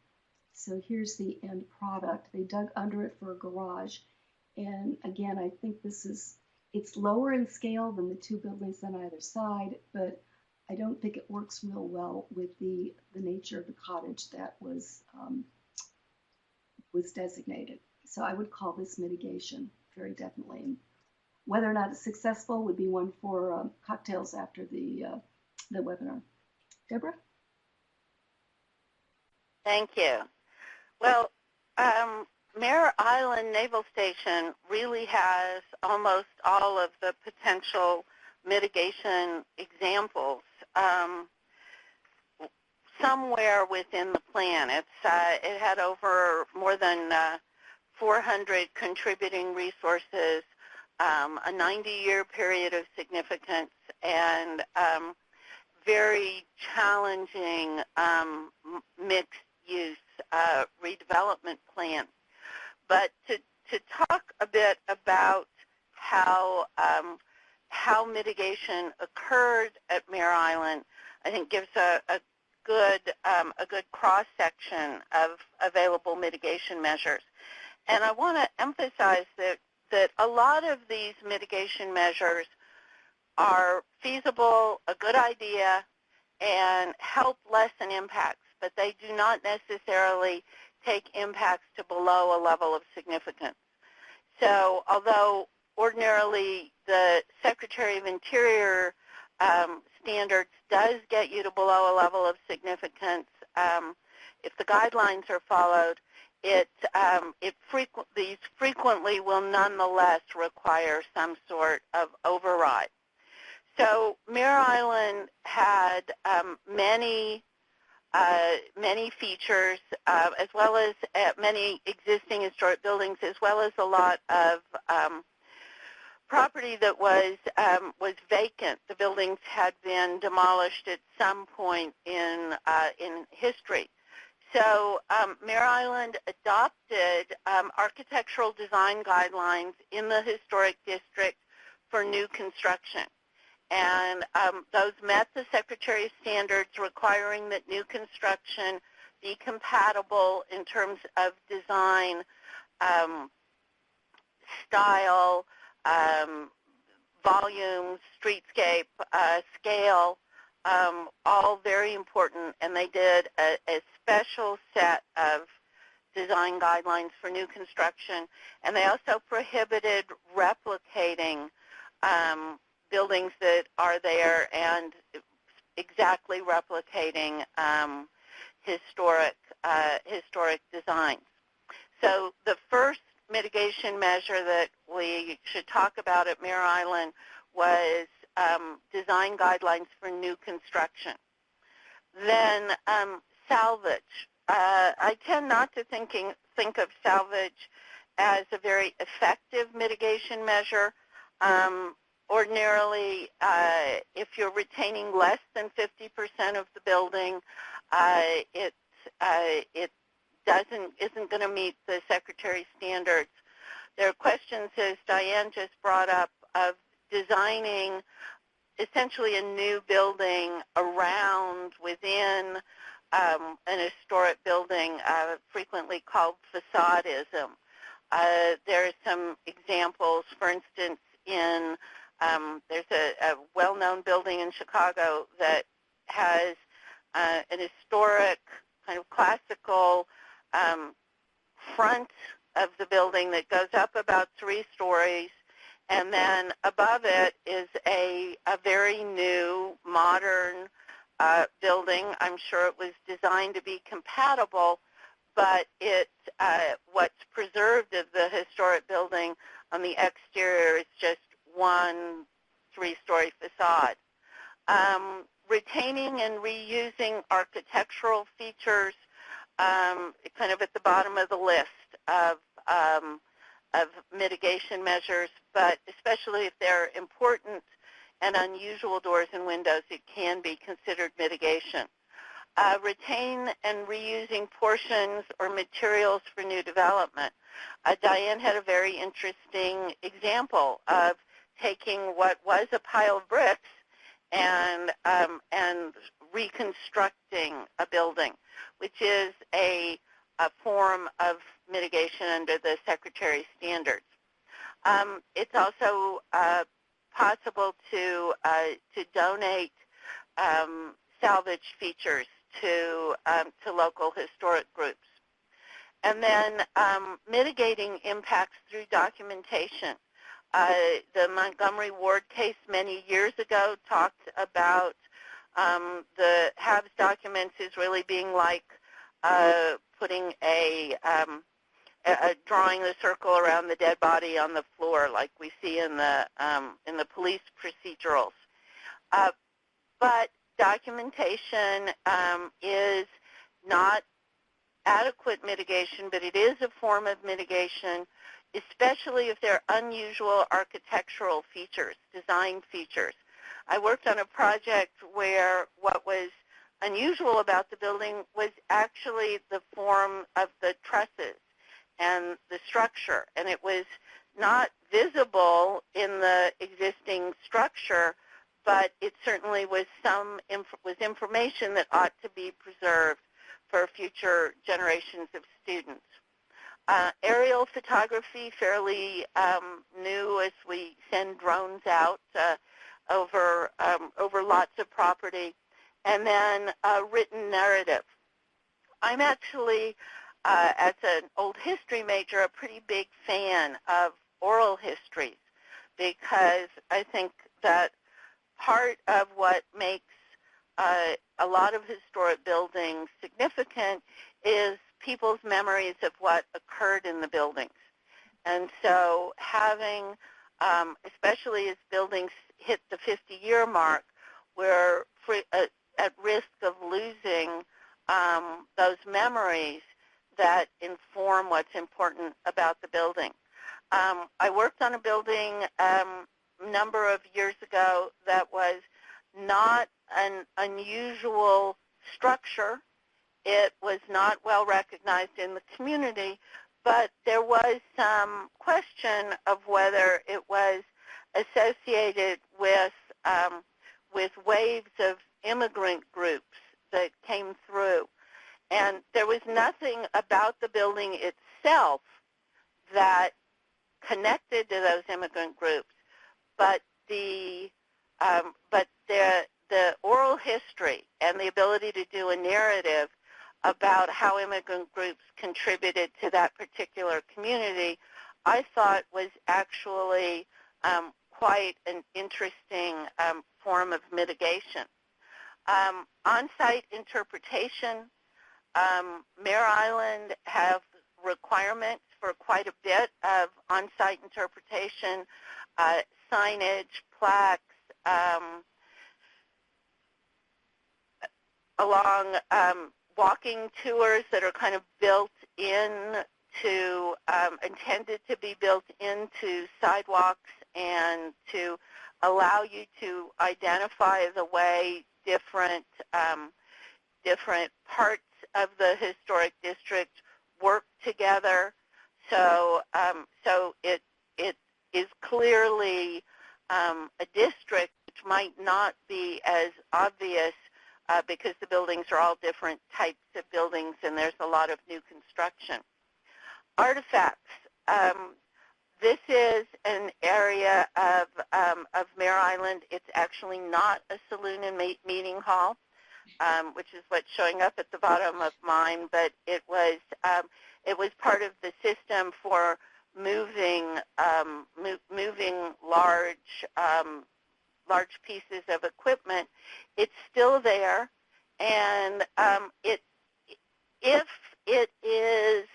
B: So here's the end product. They dug under it for a garage, and again, I think it's lower in scale than the 2 buildings on either side, but I don't think it works real well with the nature of the cottage that was designated. So I would call this mitigation, very definitely. And whether or not it's successful would be one for cocktails after the webinar. Deborah?
A: Thank you. Well, Mare Island Naval Station really has almost all of the potential mitigation examples somewhere within the plan. It had over more than 400 contributing resources, a 90-year period of significance, and very challenging mixed-use redevelopment plan. But to talk a bit about how mitigation occurred at Mare Island, I think gives a good cross-section of available mitigation measures. And I want to emphasize that a lot of these mitigation measures are feasible, a good idea, and help lessen impacts, but they do not necessarily take impacts to below a level of significance. So although ordinarily the Secretary of Interior standards does get you to below a level of significance, if the guidelines are followed, these frequently will nonetheless require some sort of override. So Mare Island had many features, as well as many existing historic buildings, as well as a lot of property that was vacant. The buildings had been demolished at some point in history. So Mare Island adopted architectural design guidelines in the historic district for new construction. And those met the Secretary's standards requiring that new construction be compatible in terms of design, style, volume, streetscape, scale, all very important. And they did a special set of design guidelines for new construction. And they also prohibited replicating buildings that are there and exactly replicating historic designs. So the first mitigation measure that we should talk about at Mare Island was design guidelines for new construction. Then salvage. I tend not to think of salvage as a very effective mitigation measure. Ordinarily, if you're retaining less than 50% of the building, it isn't going to meet the Secretary's standards. There are questions, as Diane just brought up, of designing essentially a new building around, within an historic building, frequently called facadism. There are some examples, for instance, in there's well-known building in Chicago that has an historic, kind of classical front of the building that goes up about 3 stories, and then above it is a very new, modern building. I'm sure it was designed to be compatible, but what's preserved of the historic building on the exterior is just one 3-story facade. Retaining and reusing architectural features, kind of at the bottom of the list of mitigation measures, but especially if they're important and unusual doors and windows, it can be considered mitigation. Retain and reusing portions or materials for new development. Diane had a very interesting example of taking what was a pile of bricks and reconstructing a building, which is a form of mitigation under the Secretary's standards. It's also possible to donate salvage features to local historic groups. And then mitigating impacts through documentation. The Montgomery Ward case many years ago talked about the HABS documents as really being like putting drawing the circle around the dead body on the floor, like we see in the police procedurals. But documentation is not adequate mitigation, but it is a form of mitigation, especially if they're unusual architectural features, design features. I worked on a project where what was unusual about the building was actually the form of the trusses and the structure, and it was not visible in the existing structure, but it certainly was information that ought to be preserved for future generations of students. Aerial photography, fairly new as we send drones out over lots of property, and then written narrative. I'm actually, as an old history major, a pretty big fan of oral histories, because I think that part of what makes a lot of historic buildings significant is people's memories of what occurred in the buildings. And so having, especially as buildings hit the 50-year mark, we're at risk of losing those memories that inform what's important about the building. I worked on a building a number of years ago that was not an unusual structure. It was not well recognized in the community, but there was some question of whether it was associated with waves of immigrant groups that came through. And there was nothing about the building itself that connected to those immigrant groups, but the oral history and the ability to do a narrative about how immigrant groups contributed to that particular community, I thought was actually quite an interesting form of mitigation. On-site interpretation. Mare Island have requirements for quite a bit of on-site interpretation, signage, plaques, along walking tours that are kind of built in to, intended to be built into sidewalks and to allow you to identify the way different parts of the historic district work together. So, it is clearly a district which might not be as obvious because the buildings are all different types of buildings and there's a lot of new construction. Artifacts. This is an area of Mare Island. It's actually not a saloon and meeting hall, which is what's showing up at the bottom of mine, but it was part of the system for moving moving large pieces of equipment. It's still there, and if it is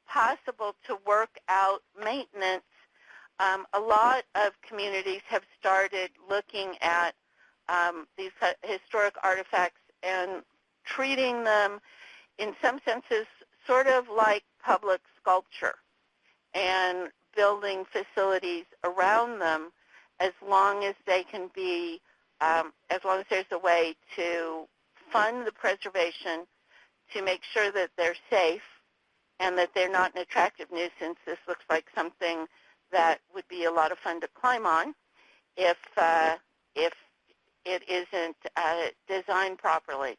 A: possible to work out maintenance, a lot of communities have started looking at these historic artifacts and treating them in some senses sort of like public sculpture and building facilities around them as long as they can be, as long as there's a way to fund the preservation, to make sure that they're safe and that they're not an attractive nuisance. This looks like something that would be a lot of fun to climb on if it isn't designed properly.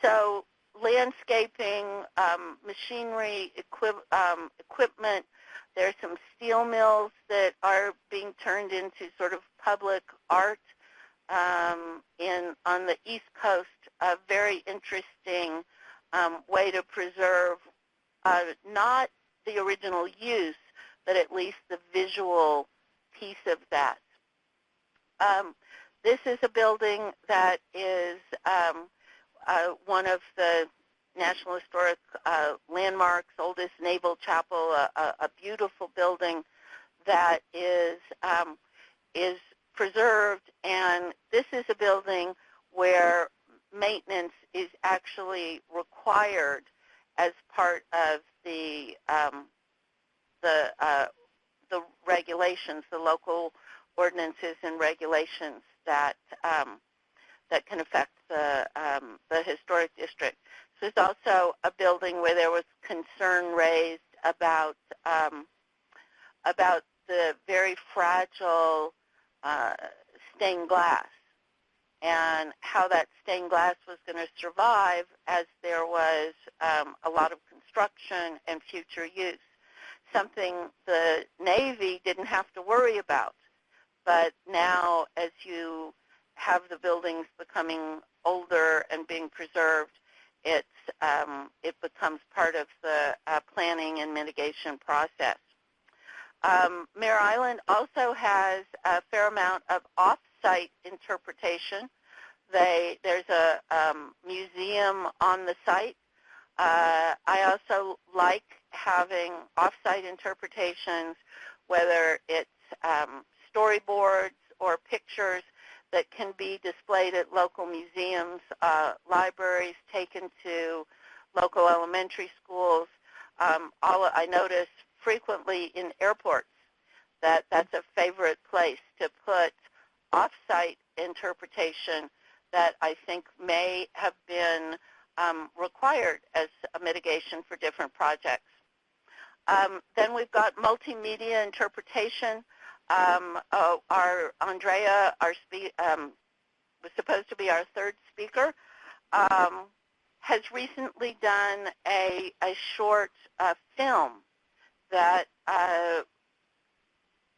A: So landscaping, machinery, equipment, there's some steel mills that are being turned into sort of public art on the East Coast, a very interesting way to preserve not the original use, but at least the visual piece of that. This is a building that is one of the National Historic Landmarks, oldest naval chapel, a beautiful building that is preserved, and this is a building where maintenance is actually required as part of the regulations, the local ordinances and regulations that that can affect the historic district. So there's also a building where there was concern raised about the very fragile stained glass and how that stained glass was going to survive as there was a lot of construction and future use, something the Navy didn't have to worry about. But now, as you have the buildings becoming older and being preserved, it becomes part of the planning and mitigation process. Mare Island also has a fair amount of off-site interpretation. There's a museum on the site. I also like having off-site interpretations, whether it's storyboards or pictures that can be displayed at local museums, libraries, taken to local elementary schools. I notice frequently in airports that's a favorite place to put off-site interpretation that I think may have been required as a mitigation for different projects. Then we've got multimedia interpretation. Our Andrea, was supposed to be our third speaker, has recently done a short film that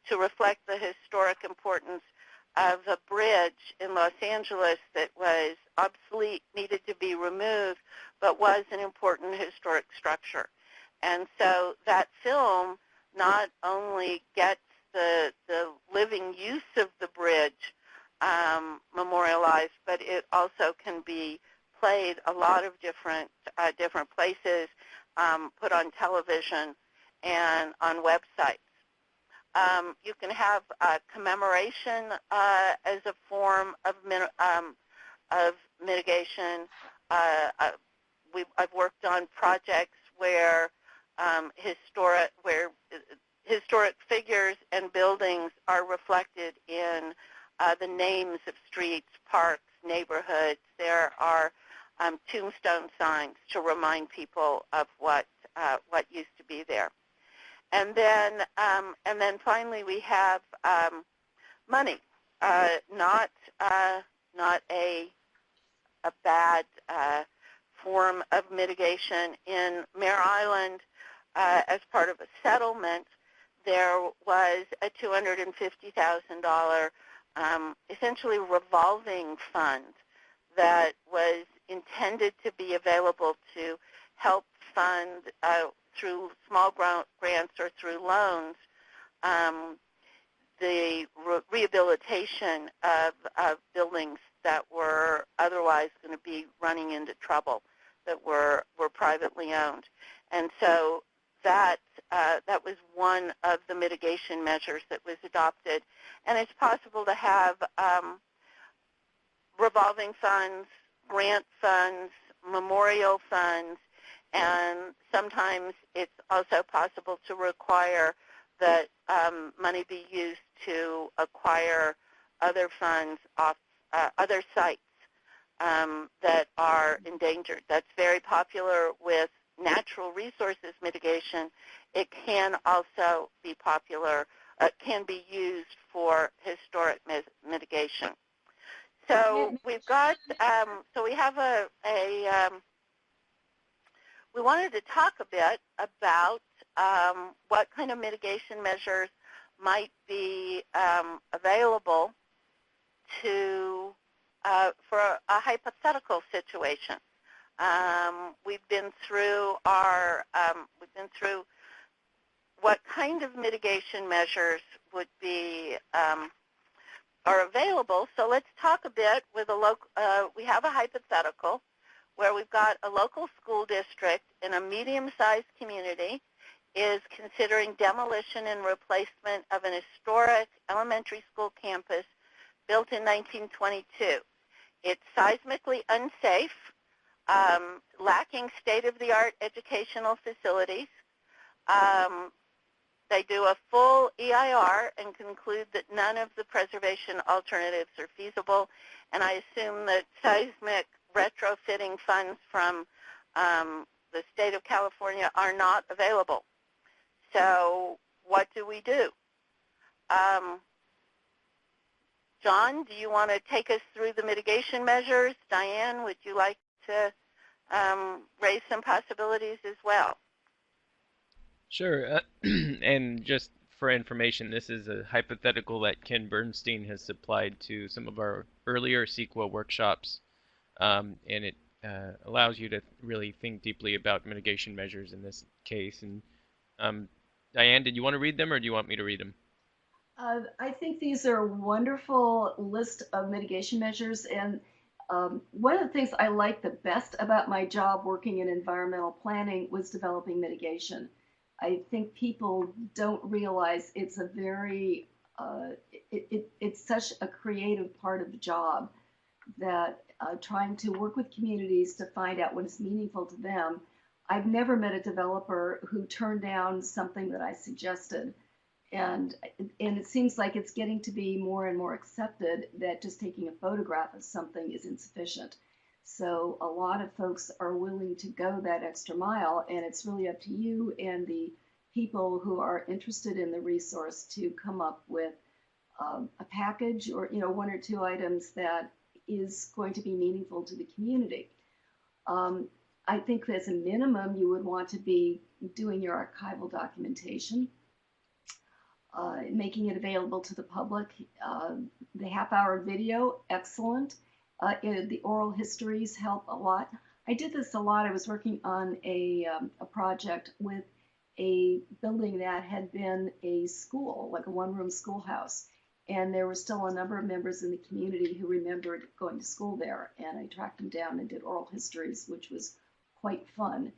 A: to reflect the historic importance of a bridge in Los Angeles that was obsolete, needed to be removed, but was an important historic structure. And so that film not only gets the living use of the bridge memorialized, but it also can be played a lot of different places, put on television and on websites. You can have commemoration as a form of mitigation. I've worked on projects where historic figures and buildings are reflected in the names of streets, parks, neighborhoods. There are tombstone signs to remind people of what used to be there. And then finally we have money, not a bad form of mitigation. In Mare Island, as part of a settlement, there was a $250,000 essentially revolving fund that was intended to be available to help fund through small grants or through loans the rehabilitation of buildings that were otherwise going to be running into trouble, that were privately owned. And so that was one of the mitigation measures that was adopted. And it's possible to have revolving funds, grant funds, memorial funds, and sometimes it's also possible to require that money be used to acquire other funds off other sites that are endangered. That's very popular with natural resources mitigation. It can also be popular, can be used for historic mitigation. So we've got, so we have we wanted to talk a bit about what kind of mitigation measures might be available to for a hypothetical situation. We've been through what kind of mitigation measures would be are available. So let's talk a bit with a local. We have a hypothetical where we've got a local school district in a medium-sized community is considering demolition and replacement of an historic elementary school campus built in 1922. It's seismically unsafe, lacking state-of-the-art educational facilities. They do a full EIR and conclude that none of the preservation alternatives are feasible, and I assume that seismic retrofitting funds from the state of California are not available. So what do we do? John, do you want to take us through the mitigation measures? Diane, would you like to raise some possibilities as well?
C: Sure. And just for information, this is a hypothetical that Ken Bernstein has supplied to some of our earlier CEQA workshops, and it allows you to really think deeply about mitigation measures in this case. And Diane, did you want to read them, or do you want me to read them?
B: I think these are a wonderful list of mitigation measures, and one of the things I liked the best about my job working in environmental planning was developing mitigation. I think people don't realize it's a very, it's such a creative part of the job that trying to work with communities to find out what is meaningful to them. I've never met a developer who turned down something that I suggested. And it seems like it's getting to be more and more accepted that just taking a photograph of something is insufficient. So a lot of folks are willing to go that extra mile, and it's really up to you and the people who are interested in the resource to come up with a package or one or two items that is going to be meaningful to the community. I think as a minimum you would want to be doing your archival documentation, making it available to the public. The half-hour video, excellent. The oral histories help a lot. I did this a lot. I was working on a project with a building that had been a school, like a one-room schoolhouse. And there were still a number of members in the community who remembered going to school there. And I tracked them down and did oral histories, which was quite fun.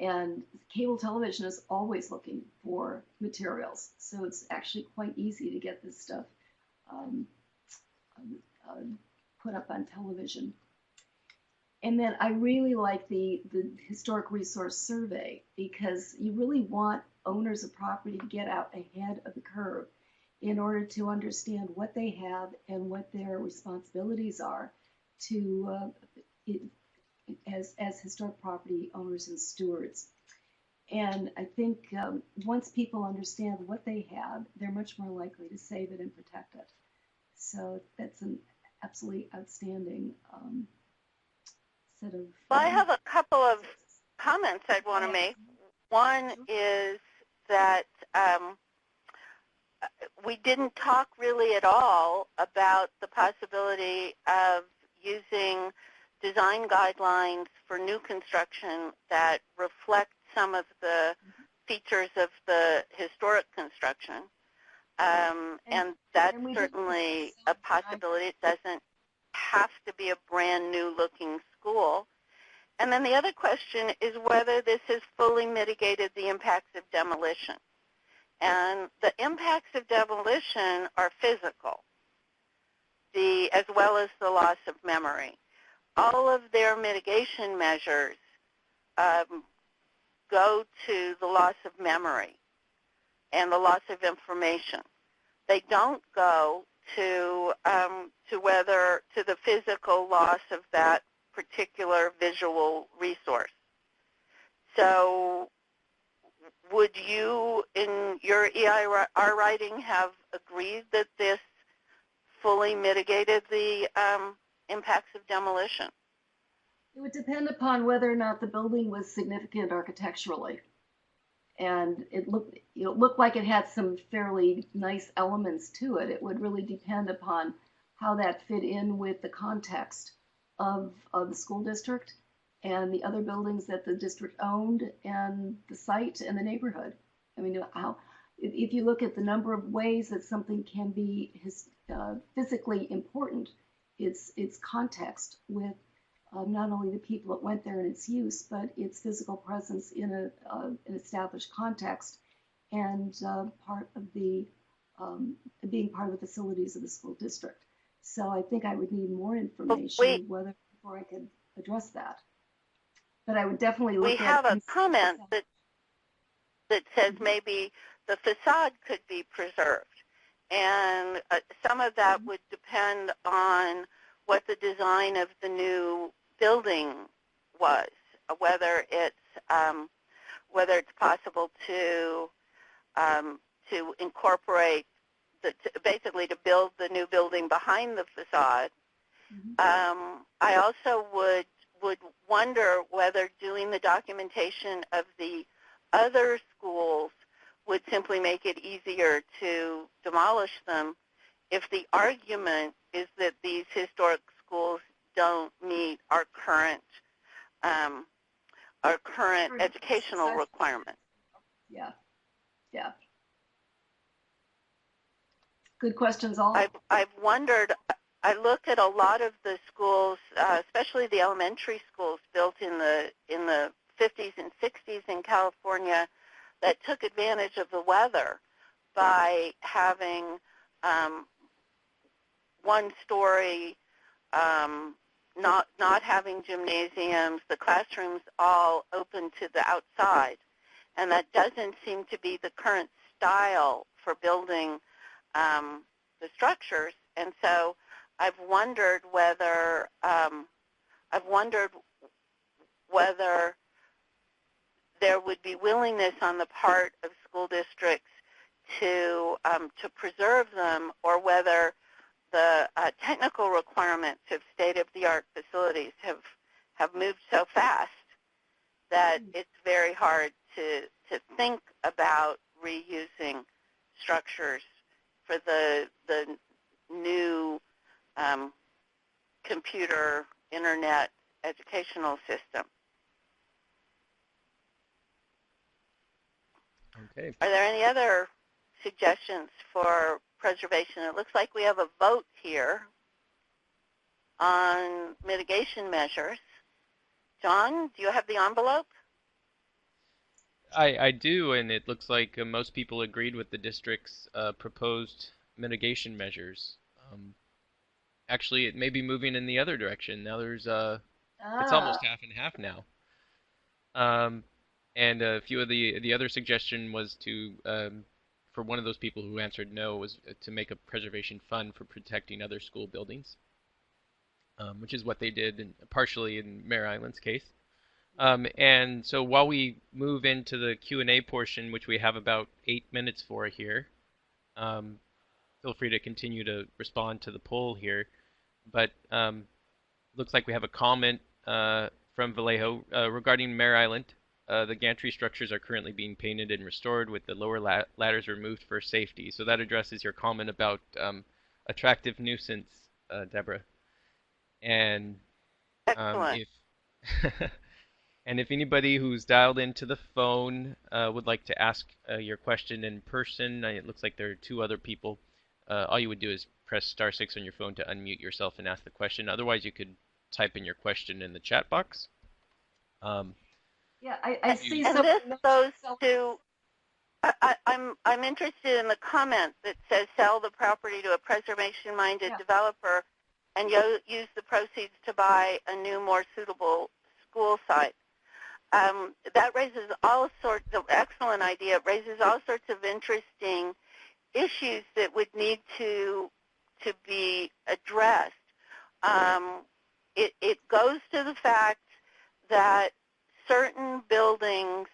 B: And cable television is always looking for materials. So it's actually quite easy to get this stuff put up on television. And then I really like the historic resource survey, because you really want owners of property to get out ahead of the curve in order to understand what they have and what their responsibilities are to as historic property owners and stewards. And I think once people understand what they have, they're much more likely to save it and protect it. So that's an absolutely outstanding set of...
A: Well, I have a couple of comments I'd want to make. One is that we didn't talk really at all about the possibility of using design guidelines for new construction that reflect some of the features of the historic construction. And that's certainly a possibility. It doesn't have to be a brand new looking school. And then the other question is whether this has fully mitigated the impacts of demolition. And the impacts of demolition are physical, as well as the loss of memory. All of their mitigation measures go to the loss of memory and the loss of information. They don't go to the physical loss of that particular visual resource. So would you, in your EIR writing, have agreed that this fully mitigated the impacts of demolition?
B: It would depend upon whether or not the building was significant architecturally. And it looked like it had some fairly nice elements to it. It would really depend upon how that fit in with the context of the school district and the other buildings that the district owned and the site and the neighborhood. I mean, if you look at the number of ways that something can be physically important, it's context with not only the people that went there and its use, but its physical presence in an established context and part of the being part of the facilities of the school district. So I think I would need more information before I could address that. But I would definitely look at.
A: We have a comment that says maybe the facade could be preserved, and some of that would depend on what the design of the new building was, whether it's possible to incorporate basically to build the new building behind the facade. I also would wonder whether doing the documentation of the other schools would simply make it easier to demolish them if the argument is that these historic schools don't meet our current educational requirements.
B: Yeah. Good questions all.
A: I've wondered. I look at a lot of the schools, especially the elementary schools built in the 50s and 60s in California, that took advantage of the weather by having one-story, not having gymnasiums, the classrooms all open to the outside, and that doesn't seem to be the current style for building the structures. And so I've wondered whether there would be willingness on the part of school districts to preserve them, or whether the technical requirements of state-of-the-art facilities have moved so fast that it's very hard to think about reusing structures for the new computer internet educational system.
C: Okay.
A: Are there any other suggestions for preservation? It looks like we have a vote here on mitigation measures. John, do you have the envelope?
C: I do, and it looks like most people agreed with the district's proposed mitigation measures. Actually, it may be moving in the other direction. Now there's it's almost half and half now. And a few of the other suggestion was to, for one of those people who answered no, was to make a preservation fund for protecting other school buildings, which is what they did partially in Mare Island's case. And so while we move into the Q&A portion, which we have about 8 minutes for here, feel free to continue to respond to the poll here. But looks like we have a comment from Vallejo regarding Mare Island. the gantry structures are currently being painted and restored with the lower ladders removed for safety. So that addresses your comment about attractive nuisance, Deborah. And
A: Excellent.
C: if and if anybody who's dialed into the phone would like to ask your question in person, it looks like there are two other people. All you would do is press *6 on your phone to unmute yourself and ask the question. Otherwise, you could type in your question in the chat box.
B: Yeah, I see
A: And
B: some.
A: this goes to, I'm interested in the comment that says sell the property to a preservation-minded developer and use the proceeds to buy a new, more suitable school site. That raises all sorts of, excellent idea, it raises all sorts of interesting issues that would need to be addressed. It goes to the fact that certain buildings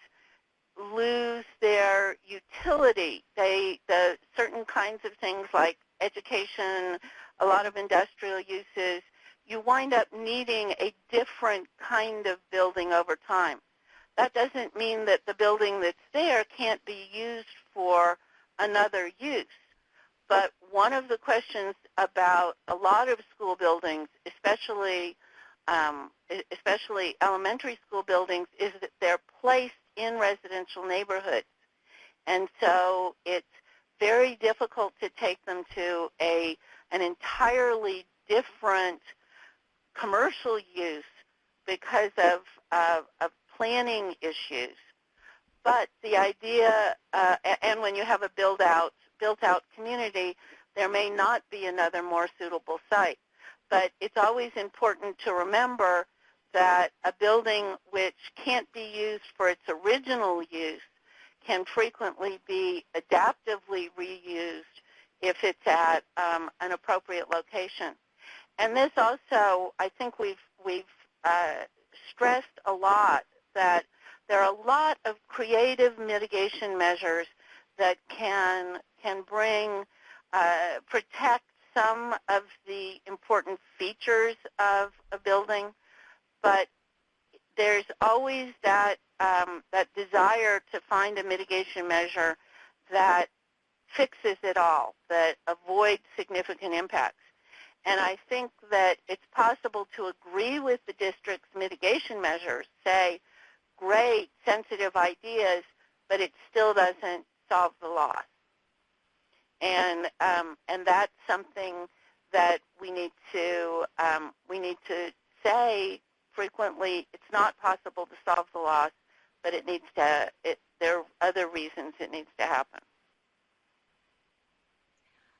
A: lose their utility. The certain kinds of things like education, a lot of industrial uses, you wind up needing a different kind of building over time. That doesn't mean that the building that's there can't be used for another use. But one of the questions about a lot of school buildings, especially elementary school buildings, is that they're placed in residential neighborhoods. And so it's very difficult to take them to an entirely different commercial use because of planning issues. But the idea, and when you have a built-out community, there may not be another more suitable site. But it's always important to remember that a building which can't be used for its original use can frequently be adaptively reused if it's at an appropriate location. And this also, I think we've stressed a lot that there are a lot of creative mitigation measures that can protect some of the important features of a building, but there's always that desire to find a mitigation measure that fixes it all, that avoids significant impacts. And I think that it's possible to agree with the district's mitigation measures, say, great, sensitive ideas, but it still doesn't solve the loss. And that's something that we need to say frequently. It's not possible to solve the loss, but it needs to. There are other reasons it needs to happen.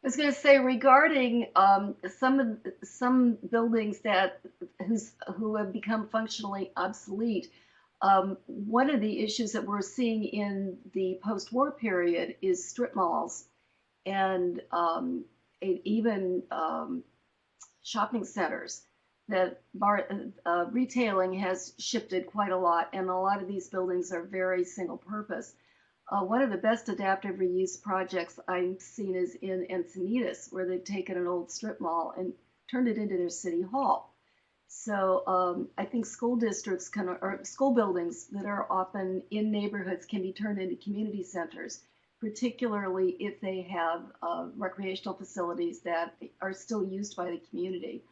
B: I was going to say regarding some buildings who have become functionally obsolete. One of the issues that we're seeing in the post-war period is strip malls and even shopping centers. That retailing has shifted quite a lot, and a lot of these buildings are very single purpose. One of the best adaptive reuse projects I've seen is in Encinitas, where they've taken an old strip mall and turned it into their city hall. So I think school districts or school buildings that are often in neighborhoods can be turned into community centers, particularly if they have recreational facilities that are still used by the community.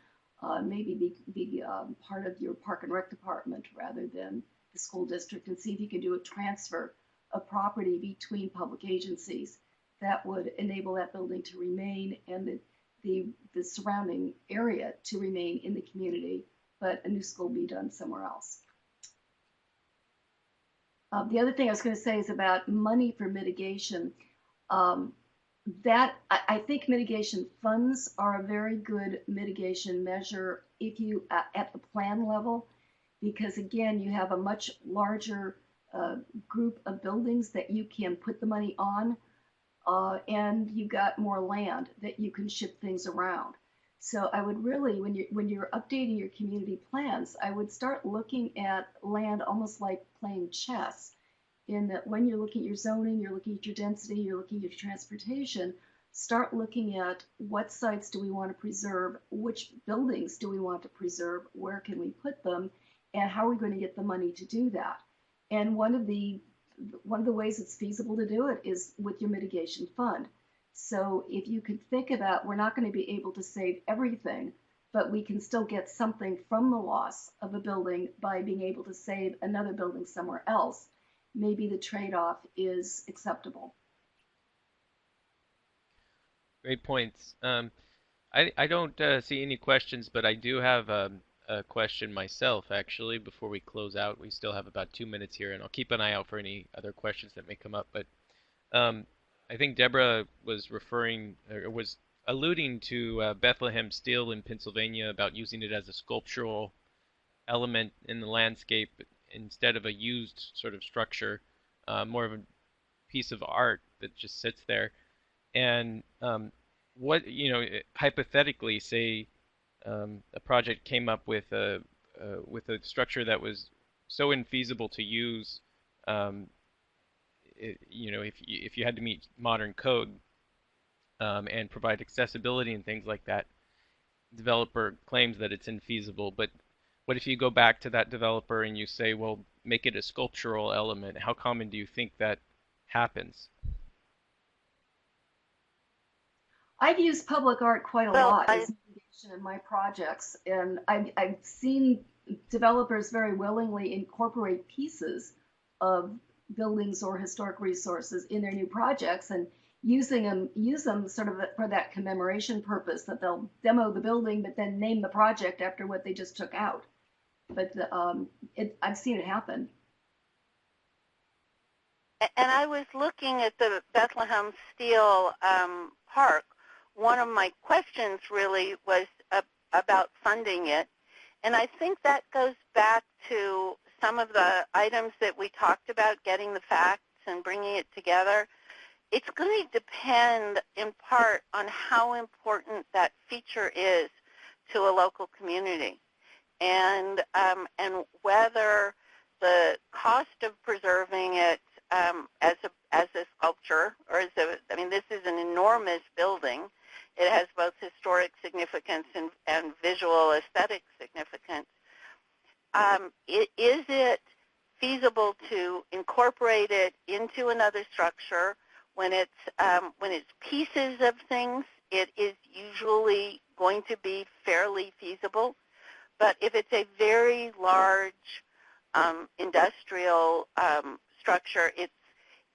B: Maybe be part of your park and rec department rather than the school district, and see if you can do a transfer of property between public agencies that would enable that building to remain and the surrounding area to remain in the community, but a new school be done somewhere else. The other thing I was going to say is about money for mitigation. I think mitigation funds are a very good mitigation measure if you at the plan level, because again, you have a much larger group of buildings that you can put the money on, and you got more land that you can shift things around. So I would really, when you're updating your community plans, I would start looking at land almost like playing chess, in that when you're looking at your zoning, you're looking at your density, you're looking at your transportation, start looking at what sites do we want to preserve, which buildings do we want to preserve, where can we put them, and how are we going to get the money to do that. And one of the ways it's feasible to do it is with your mitigation fund. So if you could think about, we're not going to be able to save everything, but we can still get something from the loss of a building by being able to save another building somewhere else, maybe the trade-off is acceptable.
C: Great points. I don't see any questions, but I do have a question myself, actually, before we close out. We still have about 2 minutes here, and I'll keep an eye out for any other questions that may come up. But um, I think Deborah was referring, or was alluding to Bethlehem Steel in Pennsylvania about using it as a sculptural element in the landscape instead of a used sort of structure, more of a piece of art that just sits there. And what, hypothetically, say a project came up with a structure that was so infeasible to use, um, if you had to meet modern code and provide accessibility and things like that, developer claims that it's infeasible. But what if you go back to that developer and you say, well, make it a sculptural element? How common do you think that happens?
B: I've used public art quite a
A: Well,
B: lot as mitigation in my projects, and I've seen developers very willingly incorporate pieces of buildings or historic resources in their new projects and use them sort of for that commemoration purpose that they'll demo the building but then name the project after what they just took out. But I've seen it happen.
A: and I was looking at the Bethlehem Steel Park. One of my questions really was about funding it. And I think that goes back to some of the items that we talked about, getting the facts and bringing it together. It's going to depend in part on how important that feature is to a local community, and whether the cost of preserving it as a sculpture, or I mean, this is an enormous building. It has both historic significance and visual aesthetic significance. Is it feasible to incorporate it into another structure? When it's pieces of things, it is usually going to be fairly feasible. But if it's a very large industrial structure,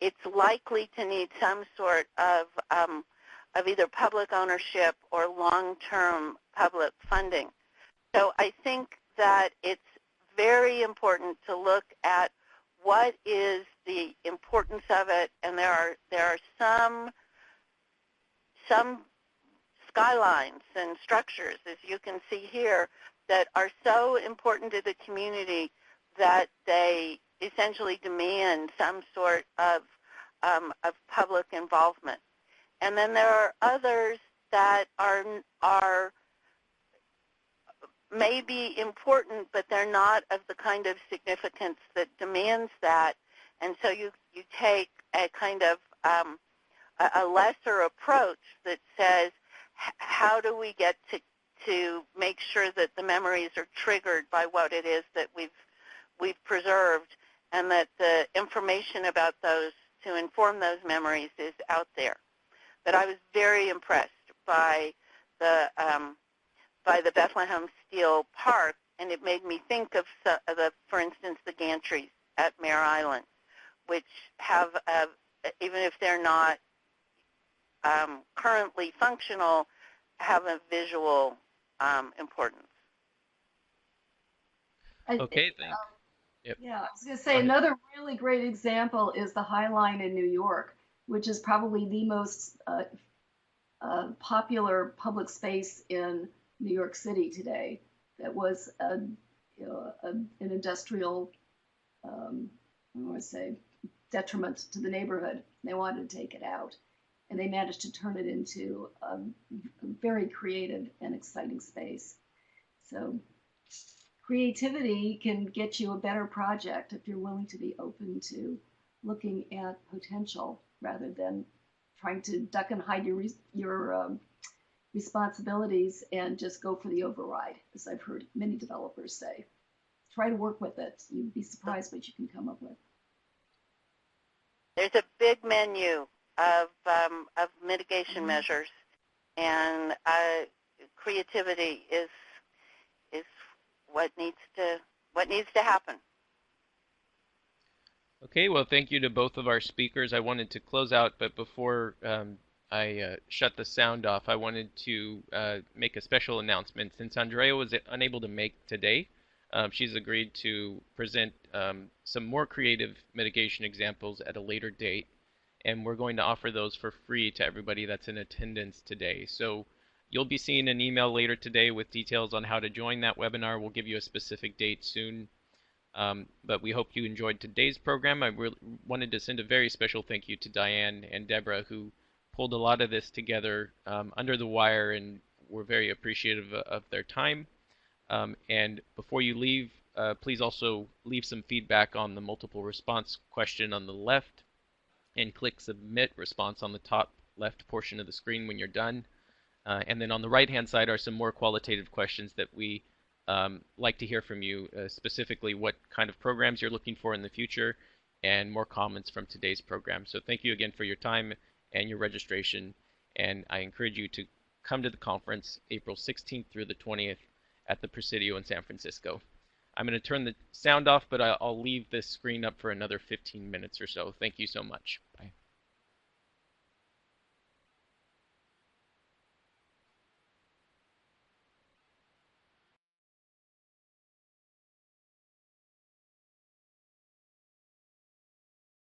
A: it's likely to need some sort of either public ownership or long-term public funding. So I think that it's very important to look at what is the importance of it, and there are some skylines and structures, as you can see here, that are so important to the community that they essentially demand some sort of public involvement. And then there are others that are may be important, but they're not of the kind of significance that demands that. And so you take a kind of a lesser approach that says, how do we get to make sure that the memories are triggered by what it is that we've preserved, and that the information about those to inform those memories is out there. But I was very impressed by the Bethlehem Steel Park, and it made me think of for instance, the gantries at Mare Island, which have, even if they're not currently functional, have a visual importance.
C: Okay, thanks. Yep.
B: Yeah, I was going to say another really great example is the High Line in New York, which is probably the most popular public space in New York City today. That was an industrial, I want to say, detriment to the neighborhood. They wanted to take it out, and they managed to turn it into a very creative and exciting space. So creativity can get you a better project if you're willing to be open to looking at potential rather than trying to duck and hide your responsibilities and just go for the override, as I've heard many developers say. try to work with it. You'd be surprised what you can come up with.
A: There's a big menu of mitigation measures, and creativity is what needs to happen.
C: Okay, well, thank you to both of our speakers. I wanted to close out, but before I shut the sound off, I wanted to make a special announcement. Since Andrea was unable to make today, she's agreed to present some more creative mitigation examples at a later date, and we're going to offer those for free to everybody that's in attendance today. So you'll be seeing an email later today with details on how to join that webinar. We'll give you a specific date soon. But we hope you enjoyed today's program. I wanted to send a very special thank you to Diane and Deborah, who pulled a lot of this together under the wire, and we're very appreciative of their time. And before you leave, please also leave some feedback on the multiple response question on the left, and click Submit Response on the top left portion of the screen when you're done. And then on the right-hand side are some more qualitative questions that we like to hear from you, specifically what kind of programs you're looking for in the future, and more comments from today's program. So thank you again for your time and your registration, and I encourage you to come to the conference April 16th through the 20th at the Presidio in San Francisco. I'm going to turn the sound off, but I'll leave this screen up for another 15 minutes or so. Thank you so much. Bye.